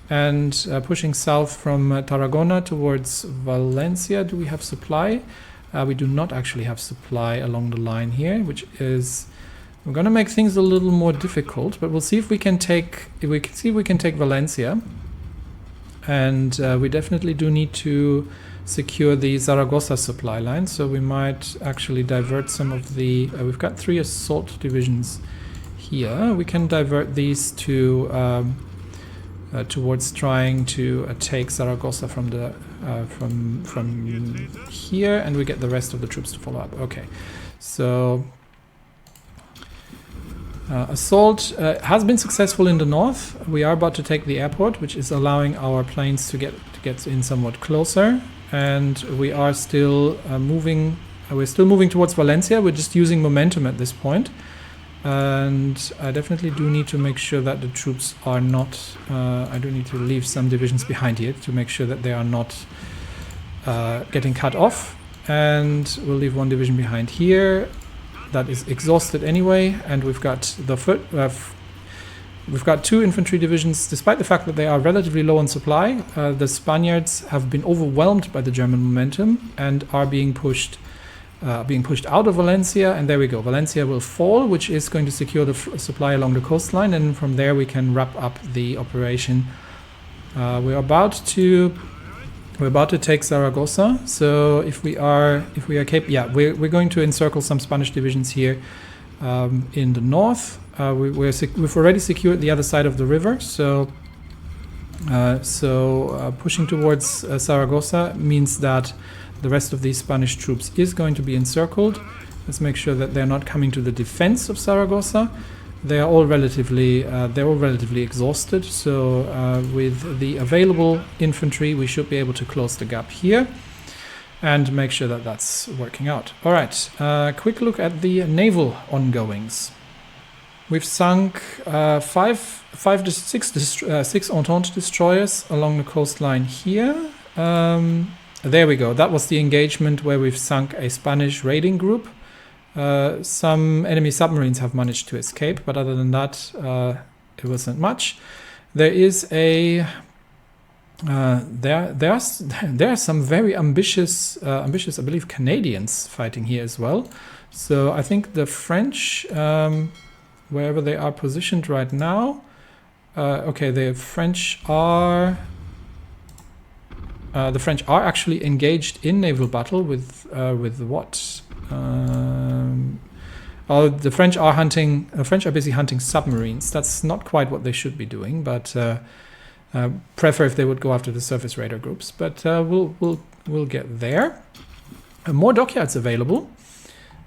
and pushing south from Tarragona towards Valencia. Do we have supply? We do not actually have supply along the line here, which is, we're going to make things a little more difficult, but we'll see if we can take Valencia. And we definitely do need to secure the Zaragoza supply line, so we might actually divert some of the we've got 3 assault divisions here. We can divert these to towards trying to take Zaragoza from the from here, and we get the rest of the troops to follow up. Okay, so assault has been successful in the north. We are about to take the airport, which is allowing our planes to get in somewhat closer, and we are still moving. We're still moving towards Valencia. We're just using momentum at this point. And I definitely do need to make sure that the troops are not, I do need to leave some divisions behind here to make sure that they are not getting cut off. And we'll leave 1 division behind here that is exhausted anyway. And we've got we've got 2 infantry divisions. Despite the fact that they are relatively low on supply, the Spaniards have been overwhelmed by the German momentum and are being pushed out of Valencia, and there we go. Valencia will fall, which is going to secure the supply along the coastline, and from there we can wrap up the operation. We're about to take Zaragoza. So if we are capable, yeah, we're going to encircle some Spanish divisions here in the north. We've already secured the other side of the river, so pushing towards Zaragoza means that the rest of these Spanish troops is going to be encircled. Let's make sure that they're not coming to the defense of Zaragoza. They're all relatively exhausted. So with the available infantry, we should be able to close the gap here and make sure that that's working out. All right, quick look at the naval ongoings. We've sunk 6 Entente destroyers along the coastline here. There we go. That was the engagement where we've sunk a Spanish raiding group. Some enemy submarines have managed to escape, but other than that, it wasn't much. There is a there are some very ambitious, I believe, Canadians fighting here as well. So I think the French, wherever they are positioned right now, okay, the French are actually engaged in naval battle with what? The French are hunting. French are busy hunting submarines. That's not quite what they should be doing, but prefer if they would go after the surface radar groups. But we'll get there. More dockyards available.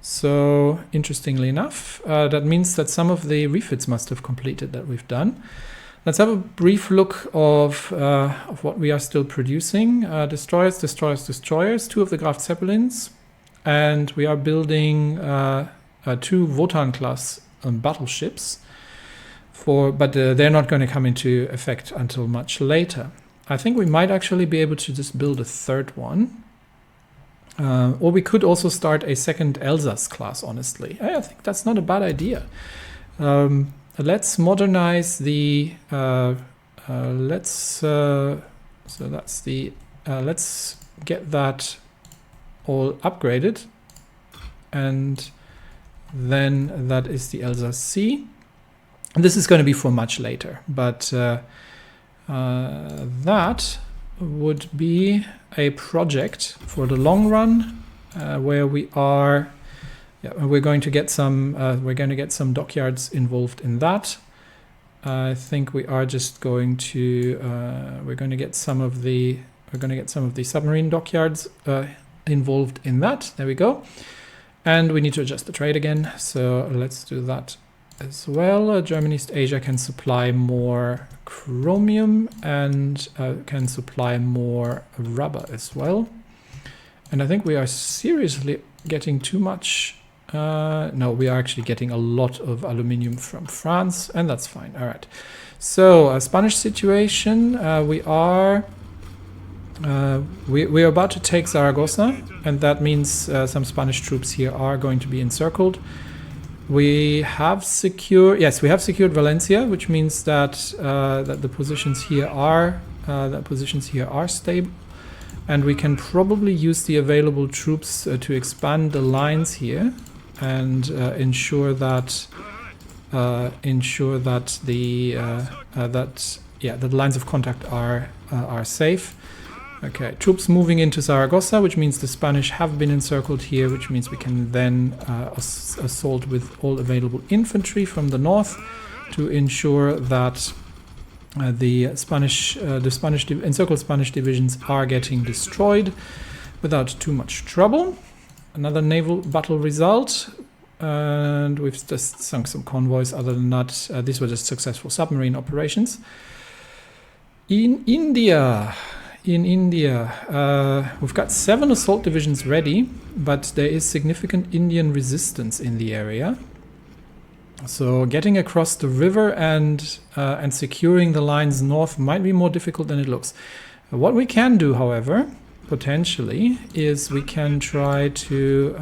So interestingly enough, that means that some of the refits must have completed that we've done. Let's have a brief look of what we are still producing. Destroyers, 2 of the Graf Zeppelins, and we are building 2 Wotan-class battleships. But they're not going to come into effect until much later. I think we might actually be able to just build a 3rd one. Or we could also start a 2nd Elsass class, honestly. I think that's not a bad idea. Let's modernize the let's get that all upgraded. and then that is the Elsass Sea. And this is going to be for much later, but that would be a project for the long run, where we are. Yeah, we're going to get some. We're going to get some dockyards involved in that. I think we are just going to. We're going to get some of the. We're going to get some of the submarine dockyards involved in that. There we go. And we need to adjust the trade again. So let's do that as well. Germany East Asia can supply more chromium and can supply more rubber as well. And I think we are seriously getting too much. No, we are actually getting a lot of aluminium from France, and that's fine. All right. So Spanish situation, we are about to take Zaragoza, and that means some Spanish troops here are going to be encircled. We have secured, yes, we have secured Valencia, which means that that the positions here are stable, and we can probably use the available troops to expand the lines here and ensure that the lines of contact are safe. Okay, troops moving into Zaragoza, which means the Spanish have been encircled here, which means we can then assault with all available infantry from the north to ensure that the encircled Spanish divisions are getting destroyed without too much trouble. Another naval battle result, and we've just sunk some convoys. Other than that, these were just successful submarine operations. In India, we've got 7 assault divisions ready, but there is significant Indian resistance in the area. So getting across the river and securing the lines north might be more difficult than it looks. What we can do, however, potentially, is we can try to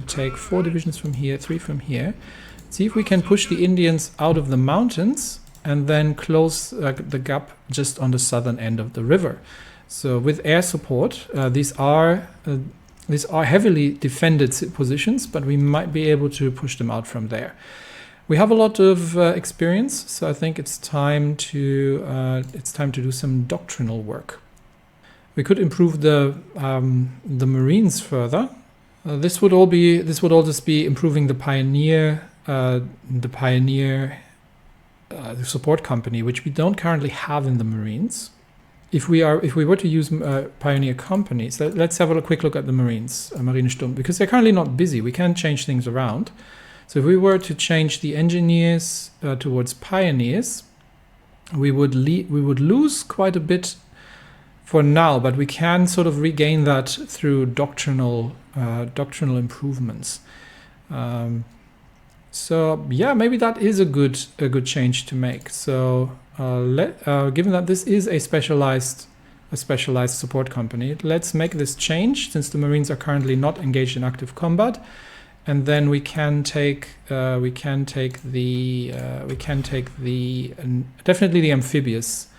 take 4 divisions from here, 3 from here, see if we can push the Indians out of the mountains and then close the gap just on the southern end of the river. So with air support, these are heavily defended positions, but we might be able to push them out from there. We have a lot of experience, so I think it's time to do some doctrinal work. We could improve the Marines further. This would all just be improving the Pioneer the support company, which we don't currently have in the Marines. If we were to use Pioneer companies, let's have a quick look at the Marines, Marinesturm, because they're currently not busy. We can change things around. So if we were to change the engineers towards Pioneers, we would lose quite a bit for now, but we can sort of regain that through doctrinal improvements. So yeah, maybe that is a good change to make. So given that this is a specialized support company, let's make this change since the Marines are currently not engaged in active combat, and then we can take definitely the amphibious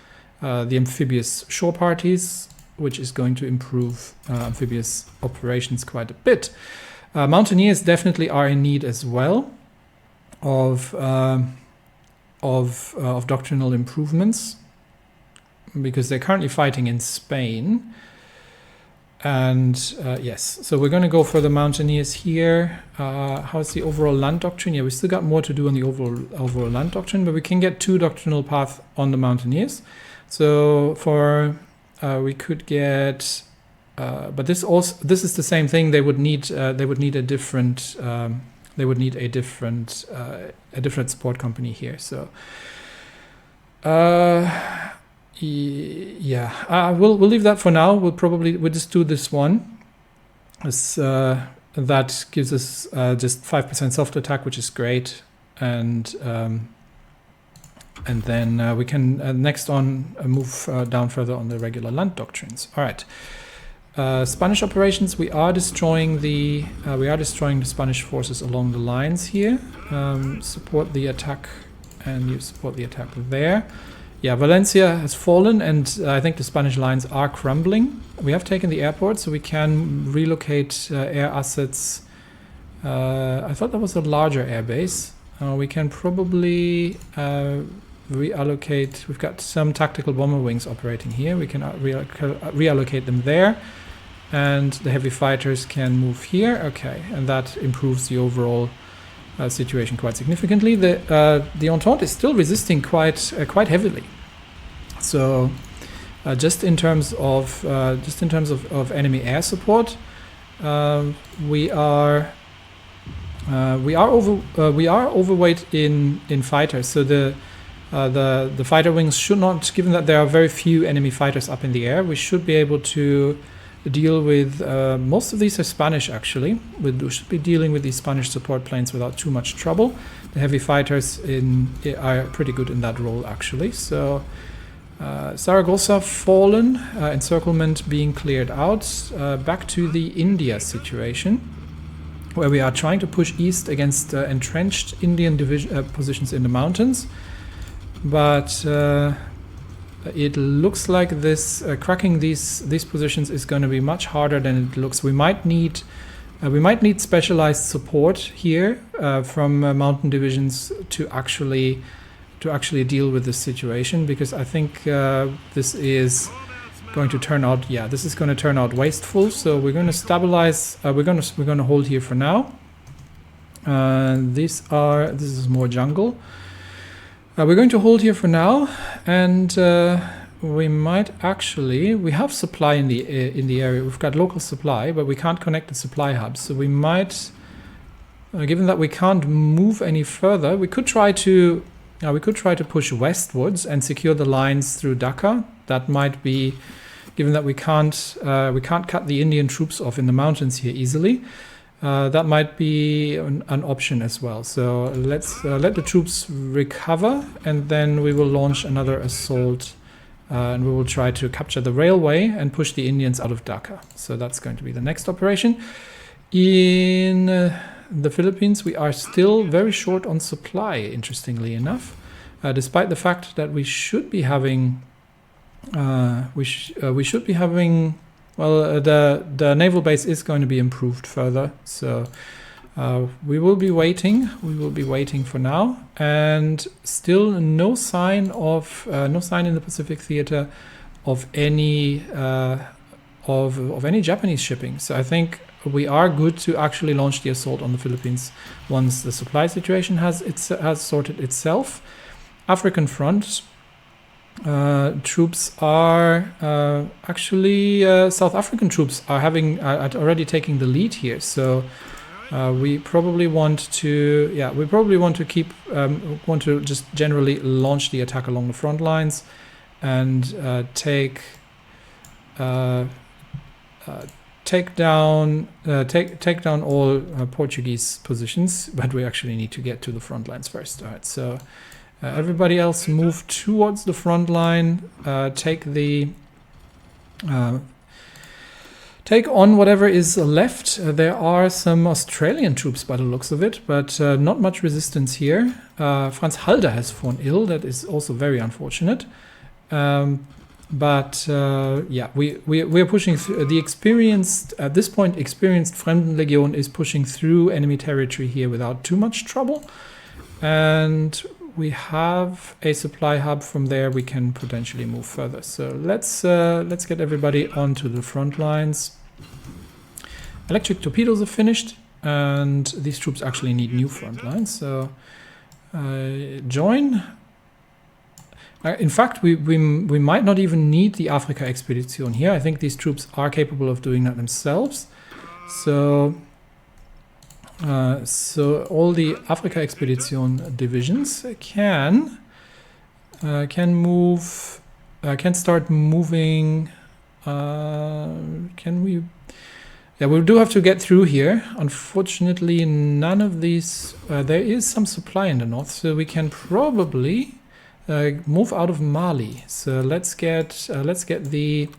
shore parties, which is going to improve amphibious operations quite a bit. Mountaineers definitely are in need as well of doctrinal improvements, because they're currently fighting in Spain. And yes, so we're going to go for the Mountaineers here. How's the overall land doctrine? Yeah, we still got more to do on the overall land doctrine, but we can get 2 doctrinal paths on the Mountaineers. So for we could get, but this is the same thing. They would need a different support company here. So yeah, we'll leave that for now. We'll just do this one. That gives us just 5% soft attack, which is great, and then we can next on move down further on the regular land doctrines. All right. Spanish operations. We are destroying the Spanish forces along the lines here. Support the attack, and you support the attack there. Yeah, Valencia has fallen, and I think the Spanish lines are crumbling. We have taken the airport, so we can relocate air assets I thought that was a larger airbase. We can probably reallocate. We've got some tactical bomber wings operating here. We can reallocate them there, and the heavy fighters can move here. Okay, and that improves the overall situation quite significantly. The Entente is still resisting quite heavily. So just in terms of enemy air support, we are overweight in fighters. So the fighter wings should not, given that there are very few enemy fighters up in the air, we should be able to deal with most of these are Spanish actually. We should be dealing with these Spanish support planes without too much trouble. The heavy fighters are pretty good in that role actually. So Zaragoza fallen, encirclement being cleared out. Back to the India situation, where we are trying to push east against entrenched Indian positions in the mountains. But it looks like this cracking these positions is going to be much harder than it looks. We might need specialized support here from mountain divisions to actually deal with this situation, because I think this is going to turn out wasteful. So we're going to stabilize. We're going to hold here for now. This is more jungle. We're going to hold here for now, and we have supply in the area. We've got local supply, but we can't connect the supply hubs. So we might, given that we can't move any further, we could try to push westwards and secure the lines through Dhaka. That might be, given that we can't cut the Indian troops off in the mountains here easily. That might be an option as well. So let's let the troops recover, and then we will launch another assault, and we will try to capture the railway and push the Indians out of Dhaka. So that's going to be the next operation. In the Philippines, we are still very short on supply, interestingly enough, despite the fact that we should be having well, the naval base is going to be improved further, so we will be waiting. We will be waiting for now, and still no sign in the Pacific theater of any Japanese shipping. So I think we are good to actually launch the assault on the Philippines once the supply situation has sorted itself. African front. Troops are South African troops are already taking the lead here. So we probably want to just generally launch the attack along the front lines and take down all Portuguese positions. But we actually need to get to the front lines first. All right, so. Everybody else move towards the front line, take on whatever is left. There are some Australian troops by the looks of it, but not much resistance here. Franz Halder has fallen ill. That is also very unfortunate. Yeah, we are pushing through. The experienced Fremdenlegion is pushing through enemy territory here without too much trouble, and we have a supply hub. From there we can potentially move further. So let's get everybody onto the front lines. Electric torpedoes are finished, and these troops actually need new front lines. So join. In fact, we might not even need the Africa expedition here. I think these troops are capable of doing that themselves. So all the Africa expedition divisions can start moving. Can we? Yeah, we do have to get through here. Unfortunately, none of these. There is some supply in the north, so we can probably move out of Mali. So let's get the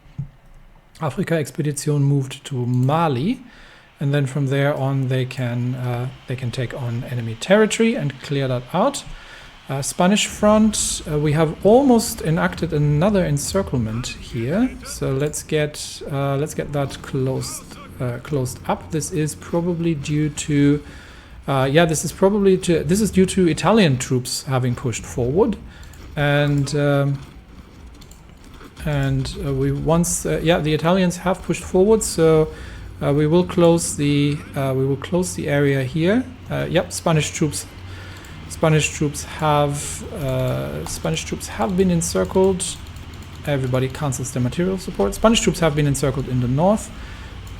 Africa expedition moved to Mali. And then from there on, they can take on enemy territory and clear that out. Spanish front, we have almost enacted another encirclement here. So let's get that closed closed up. This is probably due to this is due to Italian troops having pushed forward, and the Italians have pushed forward, so we will close the area here. Spanish troops have been encircled. Everybody cancels their material support. Spanish troops have been encircled in the north,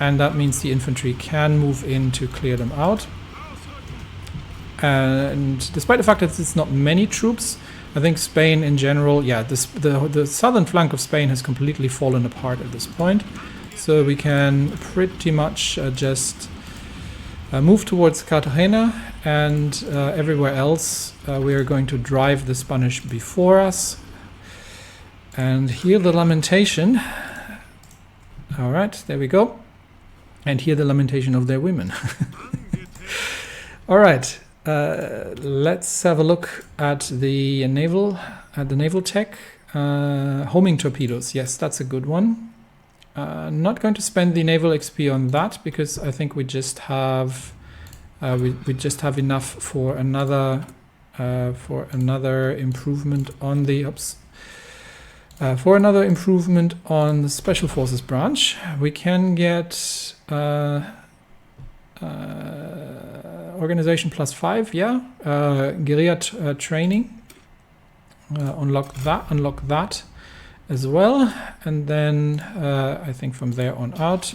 and that means the infantry can move in to clear them out. And despite the fact that it's not many troops, I think Spain in general, the southern flank of Spain has completely fallen apart at this point. So we can pretty much just move towards Cartagena, and everywhere else we are going to drive the Spanish before us and hear the lamentation. All right, there we go. And hear the lamentation of their women. All right, let's have a look at the naval tech. Homing torpedoes, yes, that's a good one. Not going to spend the naval XP on that because I think we just have enough for another improvement on the Special Forces branch. We can get organization +5, guerrilla training. Unlock that as well, and then I think from there on out,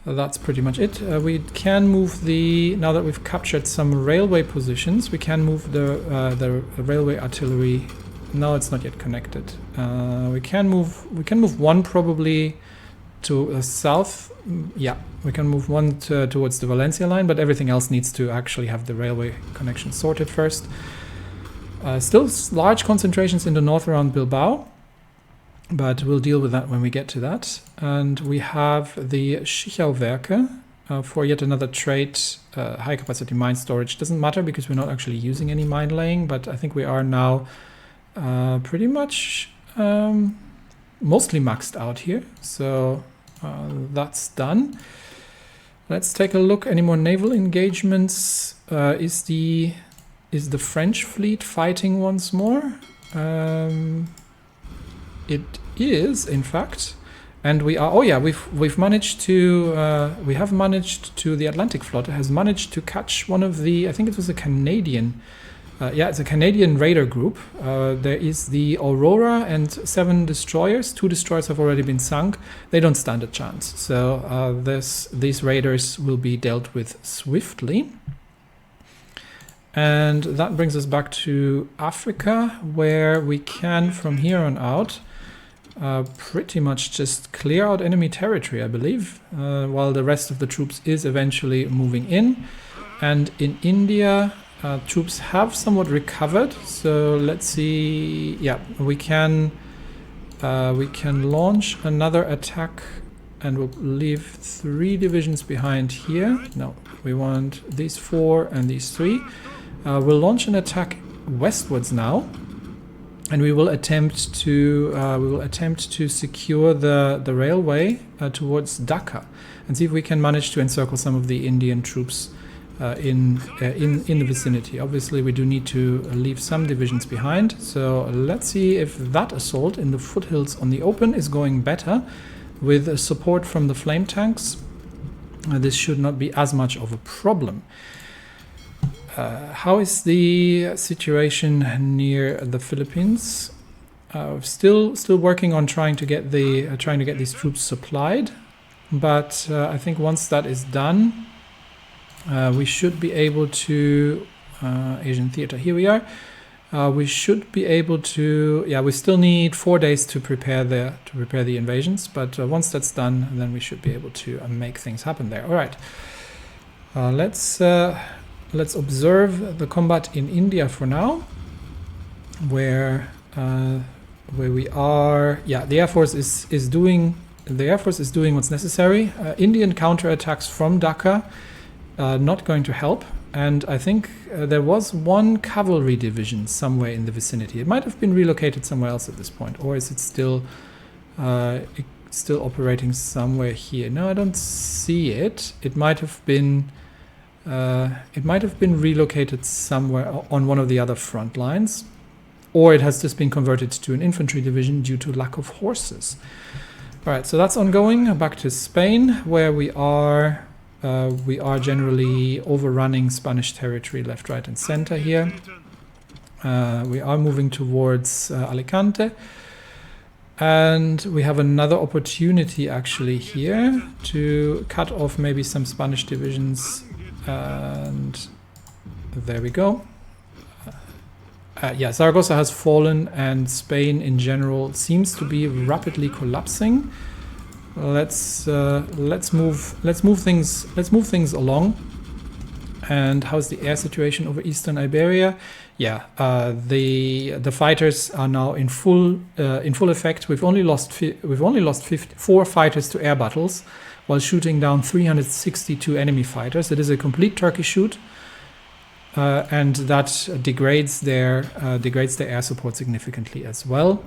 that's pretty much it. We can move now that we've captured some railway positions, we can move the railway artillery. No, it's not yet connected. We can move one probably to south. Yeah, we can move one towards the Valencia line, but everything else needs to actually have the railway connection sorted first. Still large concentrations in the north around Bilbao, but we'll deal with that when we get to that. And we have the Schichau-Werke for yet another trait, high-capacity mine storage. Doesn't matter because we're not actually using any mine laying, but I think we are now pretty much mostly maxed out here. So that's done. Let's take a look. Any more naval engagements? Is the French fleet fighting once more? It is, in fact, and we are. Oh yeah, we've managed to. The Atlantic Flotte has managed to catch one of the. I think it was a Canadian. It's a Canadian raider group. There is the Aurora and 7 destroyers. 2 destroyers have already been sunk. They don't stand a chance. So these raiders will be dealt with swiftly. And that brings us back to Africa, where we can, from here on out, pretty much just clear out enemy territory, I believe, while the rest of the troops is eventually moving in. And in India, troops have somewhat recovered. So let's see. Yeah, we can launch another attack, and we'll leave 3 divisions behind here. No, we want these 4 and these 3. We'll launch an attack westwards now, and we will attempt to secure the railway towards Dhaka, and see if we can manage to encircle some of the Indian troops in the vicinity. Obviously, we do need to leave some divisions behind. So let's see if that assault in the foothills on the open is going better with support from the flame tanks. This should not be as much of a problem. How is the situation near the Philippines? Still working on trying to get these troops supplied, but I think once that is done, we should be able to Asian theater. Here we are. We should be able to. Yeah, we still need 4 days to prepare the invasions, but once that's done, then we should be able to make things happen there. All right. Let's observe the combat in India for now, where we are. Yeah, the Air Force is doing what's necessary. Indian counterattacks from Dhaka not going to help, and I think there was 1 cavalry division somewhere in the vicinity. It might have been relocated somewhere else at this point, or is it still still operating somewhere here. No, I don't see it. It might have been relocated somewhere on one of the other front lines, or it has just been converted to an infantry division due to lack of horses. All right, so that's ongoing. Back to Spain, where we are generally overrunning Spanish territory left, right, and center here. We are moving towards Alicante. And we have another opportunity actually here to cut off maybe some Spanish divisions. And there we go. Yeah, Zaragoza has fallen, and Spain in general seems to be rapidly collapsing. Let's move things along. And how's the air situation over eastern Iberia? Yeah, the fighters are now in full effect. We've only lost 4 fighters to air battles, while shooting down 362 enemy fighters. It is a complete Turkish shoot, and that degrades their air support significantly as well.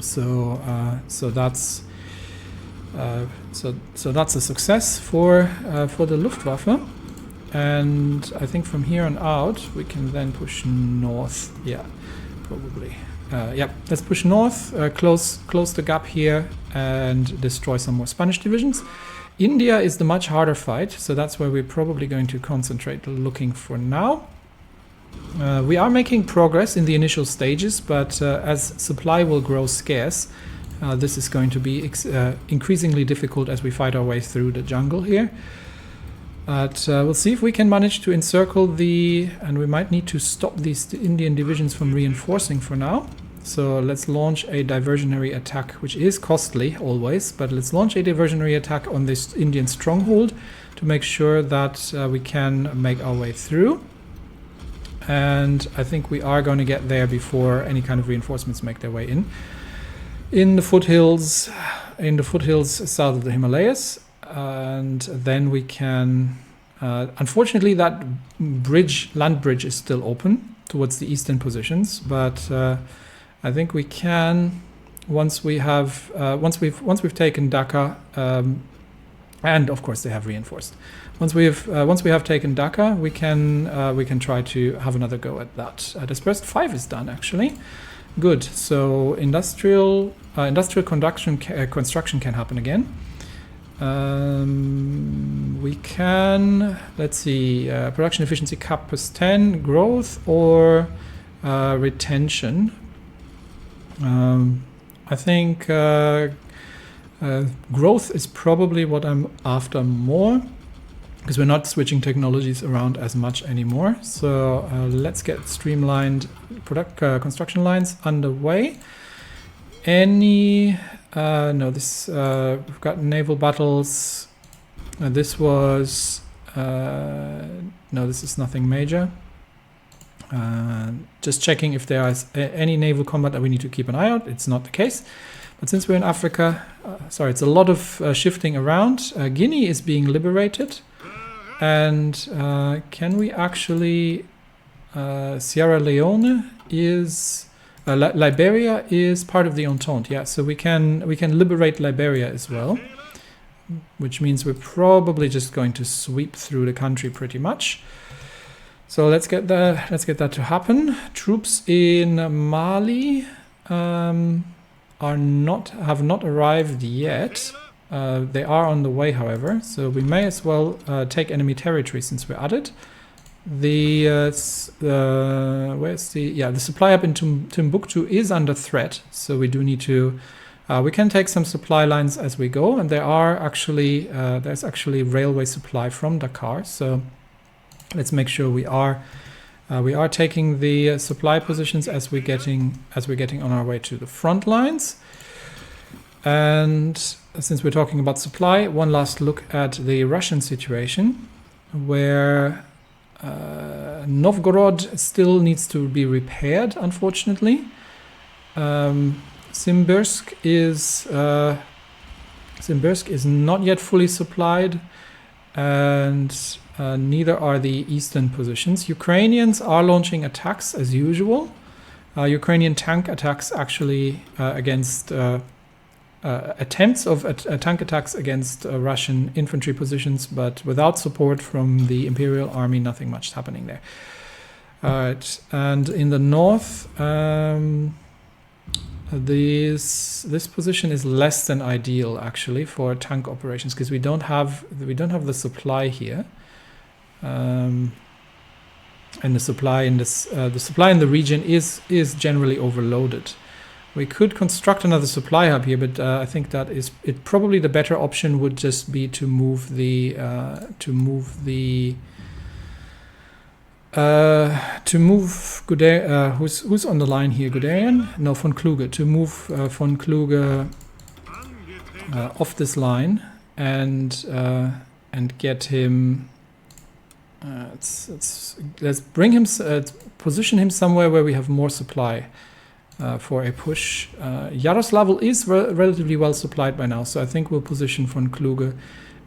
So that's a success for the Luftwaffe. And I think from here on out, we can then push north. Yeah, probably. Yeah, let's push north, close the gap here, and destroy some more Spanish divisions. India is the much harder fight, so that's where we're probably going to concentrate looking for now. We are making progress in the initial stages, but as supply will grow scarce, this is going to be increasingly difficult as we fight our way through the jungle here. But we'll see if we can manage to encircle and we might need to stop these Indian divisions from reinforcing for now. So let's launch a diversionary attack, which is costly always, but let's launch a diversionary attack on this Indian stronghold to make sure that we can make our way through. And I think we are going to get there before any kind of reinforcements make their way in. In the foothills south of the Himalayas. And then we can, unfortunately that land bridge is still open towards the eastern positions, but I think we can, once we've taken Dhaka, and of course they have reinforced. Once we have taken Dhaka, we can try to have another go at that. Dispersed 5 is done actually. Good. So industrial construction can happen again. We can, let's see, production efficiency cap +10, growth or retention. I think growth is probably what I'm after more, because we're not switching technologies around as much anymore. So let's get streamlined construction lines underway. We've got naval battles. This was no, this is nothing major. Just checking if there is any naval combat that we need to keep an eye out. It's not the case. But since we're in Africa, it's a lot of shifting around. Guinea is being liberated. And can we actually... Sierra Leone is... Liberia is part of the Entente, yeah. So we can liberate Liberia as well, which means we're probably just going to sweep through the country pretty much. So let's get that to happen. Troops in Mali have not arrived yet. They are on the way, however. So we may as well take enemy territory since we're at it. The supply hub in Timbuktu is under threat, so we do need to. We can take some supply lines as we go, and there's actually railway supply from Dakar. So let's make sure we are taking the supply positions as we're getting on our way to the front lines. And since we're talking about supply, one last look at the Russian situation, where Novgorod still needs to be repaired, unfortunately. Simbirsk is not yet fully supplied, and neither are the eastern positions. Ukrainians are launching attacks as usual. Ukrainian tank attacks actually against attempts of tank attacks against Russian infantry positions, but without support from the Imperial Army, nothing much happening there. Alright, and in the north, this position is less than ideal actually for tank operations, because we don't have the supply here, and the supply in the region is generally overloaded. We could construct another supply hub here, but I think that is probably the better option would just be to move who's on the line here? Guderian? No, von Kluge. To move von Kluge off this line and get him. Let's bring him. Position him somewhere where we have more supply for a push. Yaroslavl is relatively well supplied by now, so I think we'll position von Kluge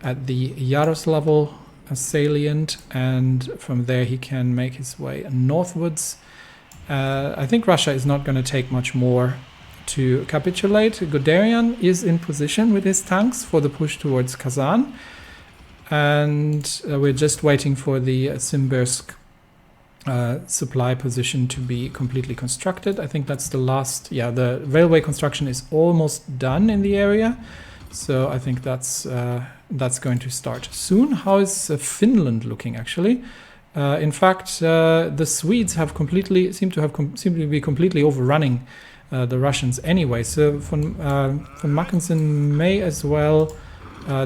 at the Yaroslavl salient, and from there he can make his way northwards. I think Russia is not going to take much more to capitulate. Guderian is in position with his tanks for the push towards Kazan, and we're just waiting for the Simbirsk supply position to be completely constructed. I think that's the last. Yeah, the railway construction is almost done in the area, so I think that's going to start soon. How is Finland looking actually? In fact, the Swedes have seem to be completely overrunning the Russians anyway. So von Mackensen may as well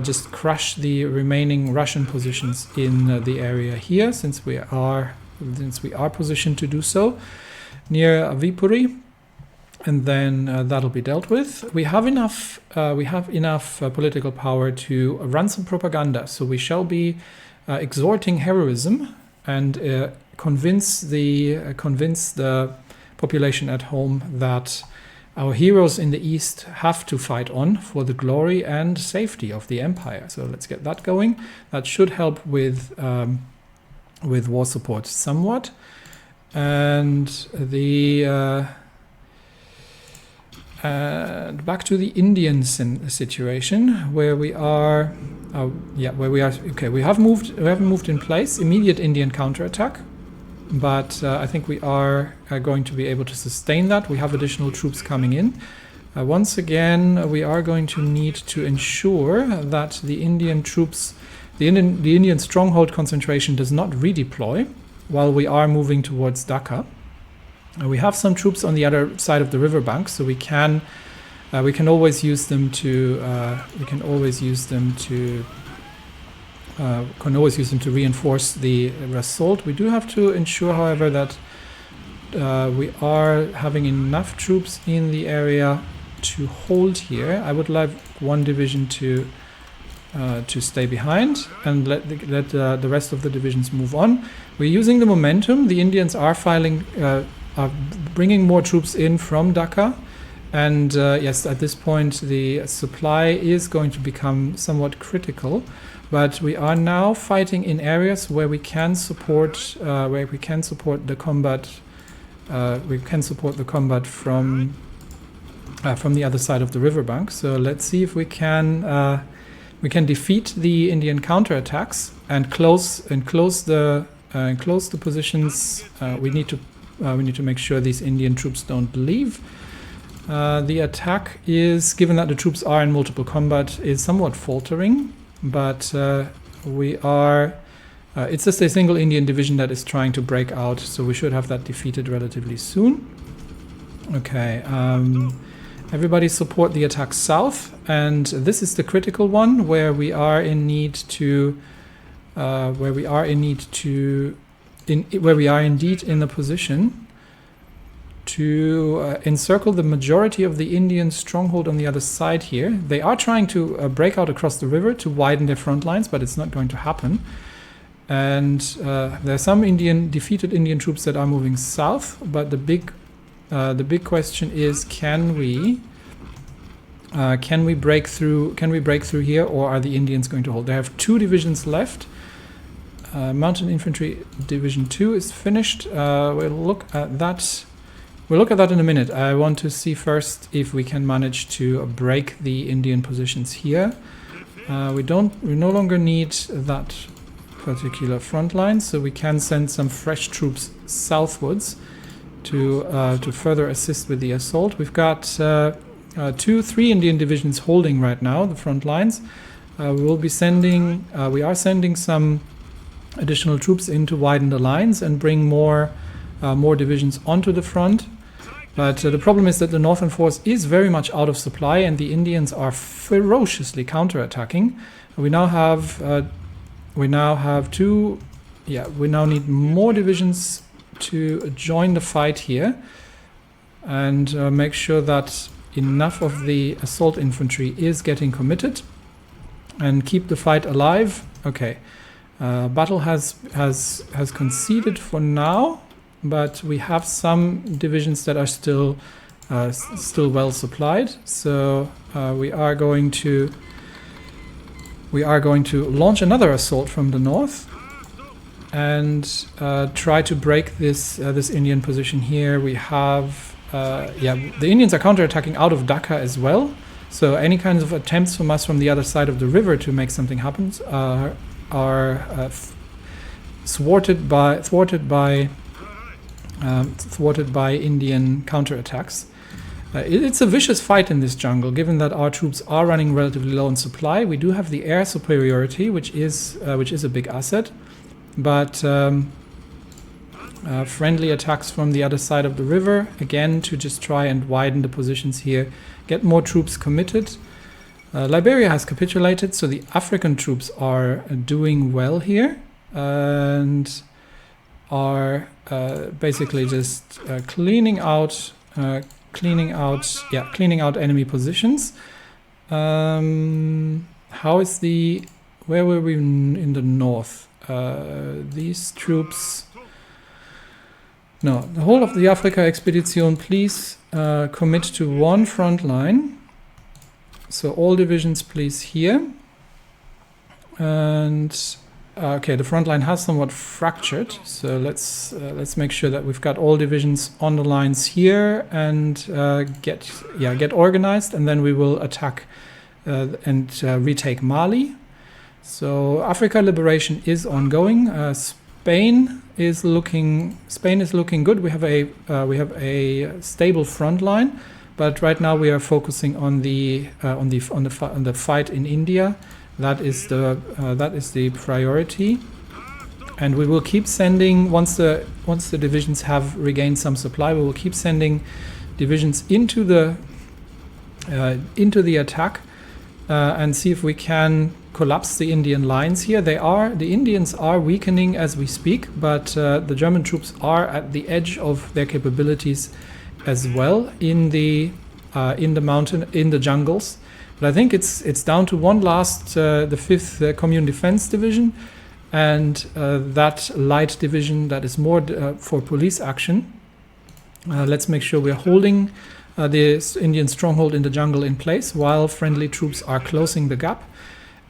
just crush the remaining Russian positions in the area here, since we are positioned to do so near Viipuri. And then that'll be dealt with. We have enough political power to run some propaganda. So we shall be exhorting heroism and convince the population at home that our heroes in the east have to fight on for the glory and safety of the empire. So let's get that going. That should help with war support somewhat. And back to the Indian situation, where we are. Okay, we have moved in place. Immediate Indian counterattack, but I think we are going to be able to sustain that. We have additional troops coming in. Once again, we are going to need to ensure that the Indian troops, the Indian stronghold concentration, does not redeploy while we are moving towards Dhaka. We have some troops on the other side of the riverbank, so we can always use them to reinforce the assault. We do have to ensure, however, that we are having enough troops in the area to hold here. I would like one division to stay behind and let the rest of the divisions move on. We're using the momentum. The Indians are bringing more troops in from Dhaka, and yes, at this point the supply is going to become somewhat critical, but we are now fighting in areas where we can support the combat. We can support the combat from the other side of the riverbank. So let's see if we can defeat the Indian counterattacks and close the positions. We need to make sure these Indian troops don't leave. The attack is, given that the troops are in multiple combat, is somewhat faltering, but we are. It's just a single Indian division that is trying to break out, so we should have that defeated relatively soon. Okay, everybody support the attack south, and this is the critical one where we are indeed in the position to encircle the majority of the Indian stronghold on the other side here. They are trying to break out across the river to widen their front lines, but it's not going to happen. And there are some defeated Indian troops that are moving south, but the big question is, can we break through here, or are the Indians going to hold? They have 2 divisions left. Mountain Infantry Division 2 is finished. We'll look at that we'll look at that in a minute. I want to see first if we can manage to break the Indian positions here. We no longer need that particular front line, so we can send some fresh troops southwards to further assist with the assault. We've got 3 Indian divisions holding right now the front lines. We are sending some additional troops in to widen the lines and bring more divisions onto the front. But the problem is that the northern force is very much out of supply, and the Indians are ferociously counterattacking. We now need more divisions to join the fight here and make sure that enough of the assault infantry is getting committed and keep the fight alive. Okay, battle has conceded for now, but we have some divisions that are still well supplied. So we are going to launch another assault from the north and try to break this Indian position here. We have the Indians are counterattacking out of Dhaka as well. So any kinds of attempts from us from the other side of the river to make something happen are thwarted by Indian counterattacks. It's a vicious fight in this jungle, given that our troops are running relatively low on supply. We do have the air superiority, which is a big asset, but friendly attacks from the other side of the river, again to just try and widen the positions here, get more troops committed. Liberia has capitulated, so the African troops are doing well here and are basically just cleaning out enemy positions. Where were we in the north? These troops. No, the whole of the Africa expedition, please commit to one front line. So all divisions, please, here. And okay, the front line has somewhat fractured. So let's make sure that we've got all divisions on the lines here and get organized, and then we will attack and retake Mali. So Africa liberation is ongoing. Spain is looking good. We have a stable front line, but right now we are focusing on the fight in India. That is the priority, and we will keep sending once the divisions have regained some supply. We will keep sending divisions into the attack and see if we can collapse the Indian lines here. The Indians are weakening as we speak, but the German troops are at the edge of their capabilities as well in the jungles. But I think it's down to one last, the 5th Commune Defense Division, and that light division that is more for police action. Let's make sure we're holding the Indian stronghold in the jungle in place while friendly troops are closing the gap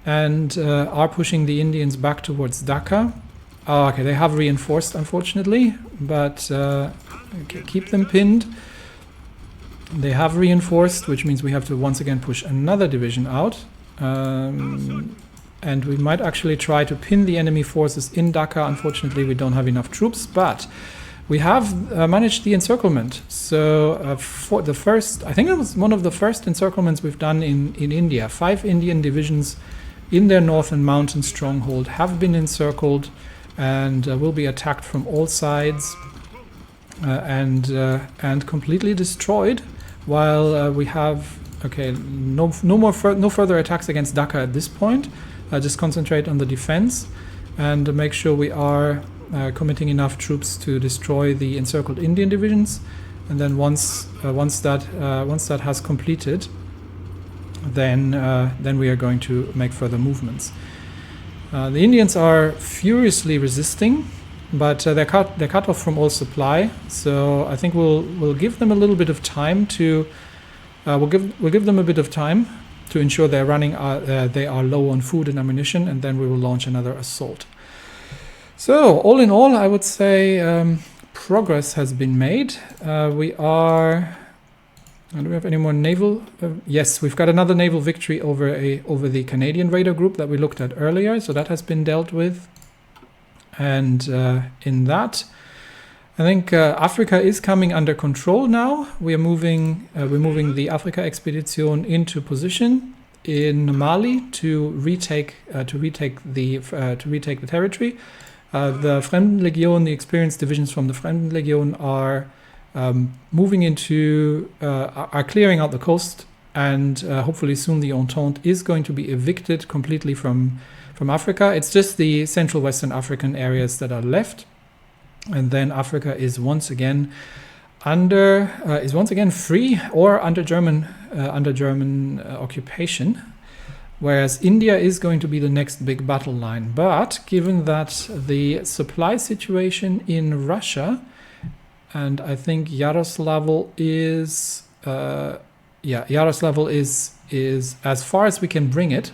and are pushing the Indians back towards Dhaka. Oh, okay, they have reinforced, unfortunately, but okay, keep them pinned. They have reinforced, which means we have to once again push another division out. And we might actually try to pin the enemy forces in Dhaka. Unfortunately, we don't have enough troops, but we have managed the encirclement. So for the first, I think it was one of the first encirclements we've done in India. 5 Indian divisions in their northern mountain stronghold have been encircled and will be attacked from all sides and completely destroyed. While we have no further attacks against Dhaka at this point. Just concentrate on the defense and make sure we are committing enough troops to destroy the encircled Indian divisions. And then once that has completed, then we are going to make further movements. The Indians are furiously resisting, but they're cut off from all supply. So I think we'll give them a little bit of time to we'll give them a bit of time to ensure they are low on food and ammunition, and then we will launch another assault. So all in all, I would say progress has been made. We are... Do we have any more naval? Yes, we've got another naval victory over the Canadian raider group that we looked at earlier. So that has been dealt with. And in that, I think Africa is coming under control now. We're moving the Africa expedition into position in Mali to retake the territory. The Fremdenlegion, the experienced divisions from the Fremdenlegion are moving into, are clearing out the coast, and hopefully soon the Entente is going to be evicted completely from Africa. It's just the Central Western African areas that are left, and then Africa is once again free or under German occupation. Whereas India is going to be the next big battle line. But given that the supply situation in Russia, and I think Yaroslavl is as far as we can bring it.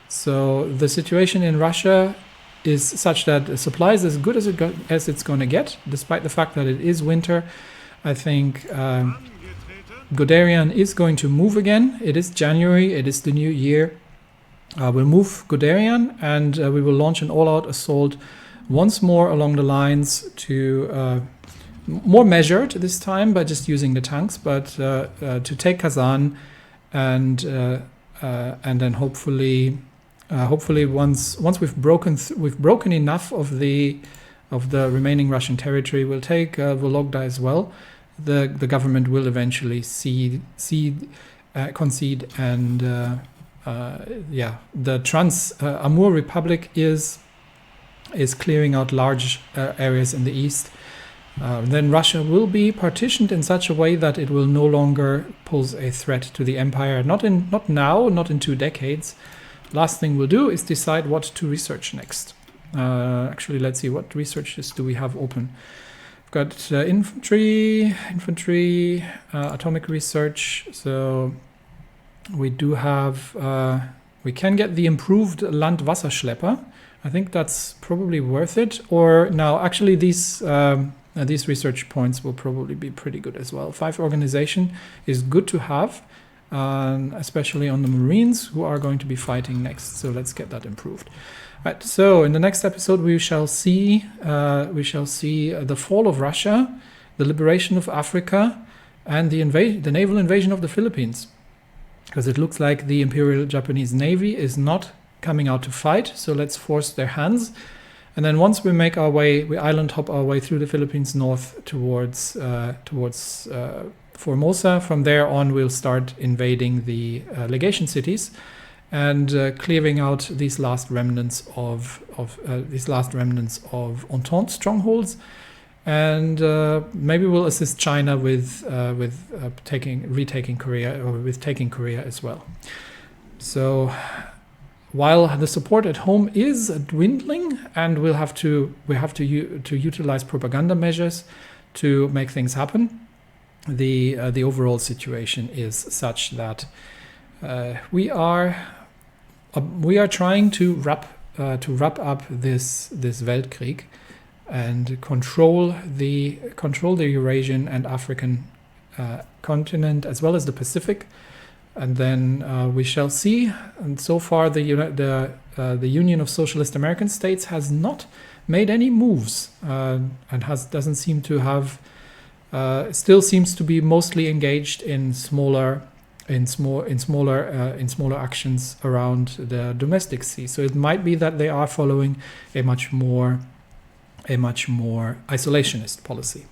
So the situation in Russia is such that supply is as good as it's going to get, despite the fact that it is winter. I think Guderian is going to move again. It is January, it is the new year. We'll move Guderian, and we will launch an all-out assault once more along the lines to more measured this time by just using the tanks, but to take Kazan, and then hopefully once we've broken enough of the remaining Russian territory, we'll take Vologda as well. The government will eventually concede, and the Trans-Amur Republic is clearing out large areas in the east. Then Russia will be partitioned in such a way that it will no longer pose a threat to the empire. Not now, not in 2 decades. Last thing we'll do is decide what to research next. Actually, let's see, what researches do we have open? We've got infantry, atomic research. So we do have, we can get the improved Landwasserschlepper. I think that's probably worth it. Or now, actually, these research points will probably be pretty good as well. 5 organization is good to have, especially on the Marines who are going to be fighting next. So let's get that improved. Right. So in the next episode, we shall see the fall of Russia, the liberation of Africa, and the naval invasion of the Philippines. Because it looks like the Imperial Japanese Navy is not coming out to fight. So let's force their hands. And then once we make our way, we island hop our way through the Philippines north towards Formosa. From there on, we'll start invading the legation cities and clearing out these last remnants of Entente strongholds. And maybe we'll assist China with taking Korea as well. So while the support at home is dwindling, and we have to utilize propaganda measures to make things happen, the overall situation is such that we are trying to wrap up this Weltkrieg and control the Eurasian and African continent, as well as the Pacific. And then we shall see. And so far, the Union of Socialist American States has not made any moves, and doesn't seem to have. Still seems to be mostly engaged in smaller actions around the domestic sea. So it might be that they are following a much more isolationist policy.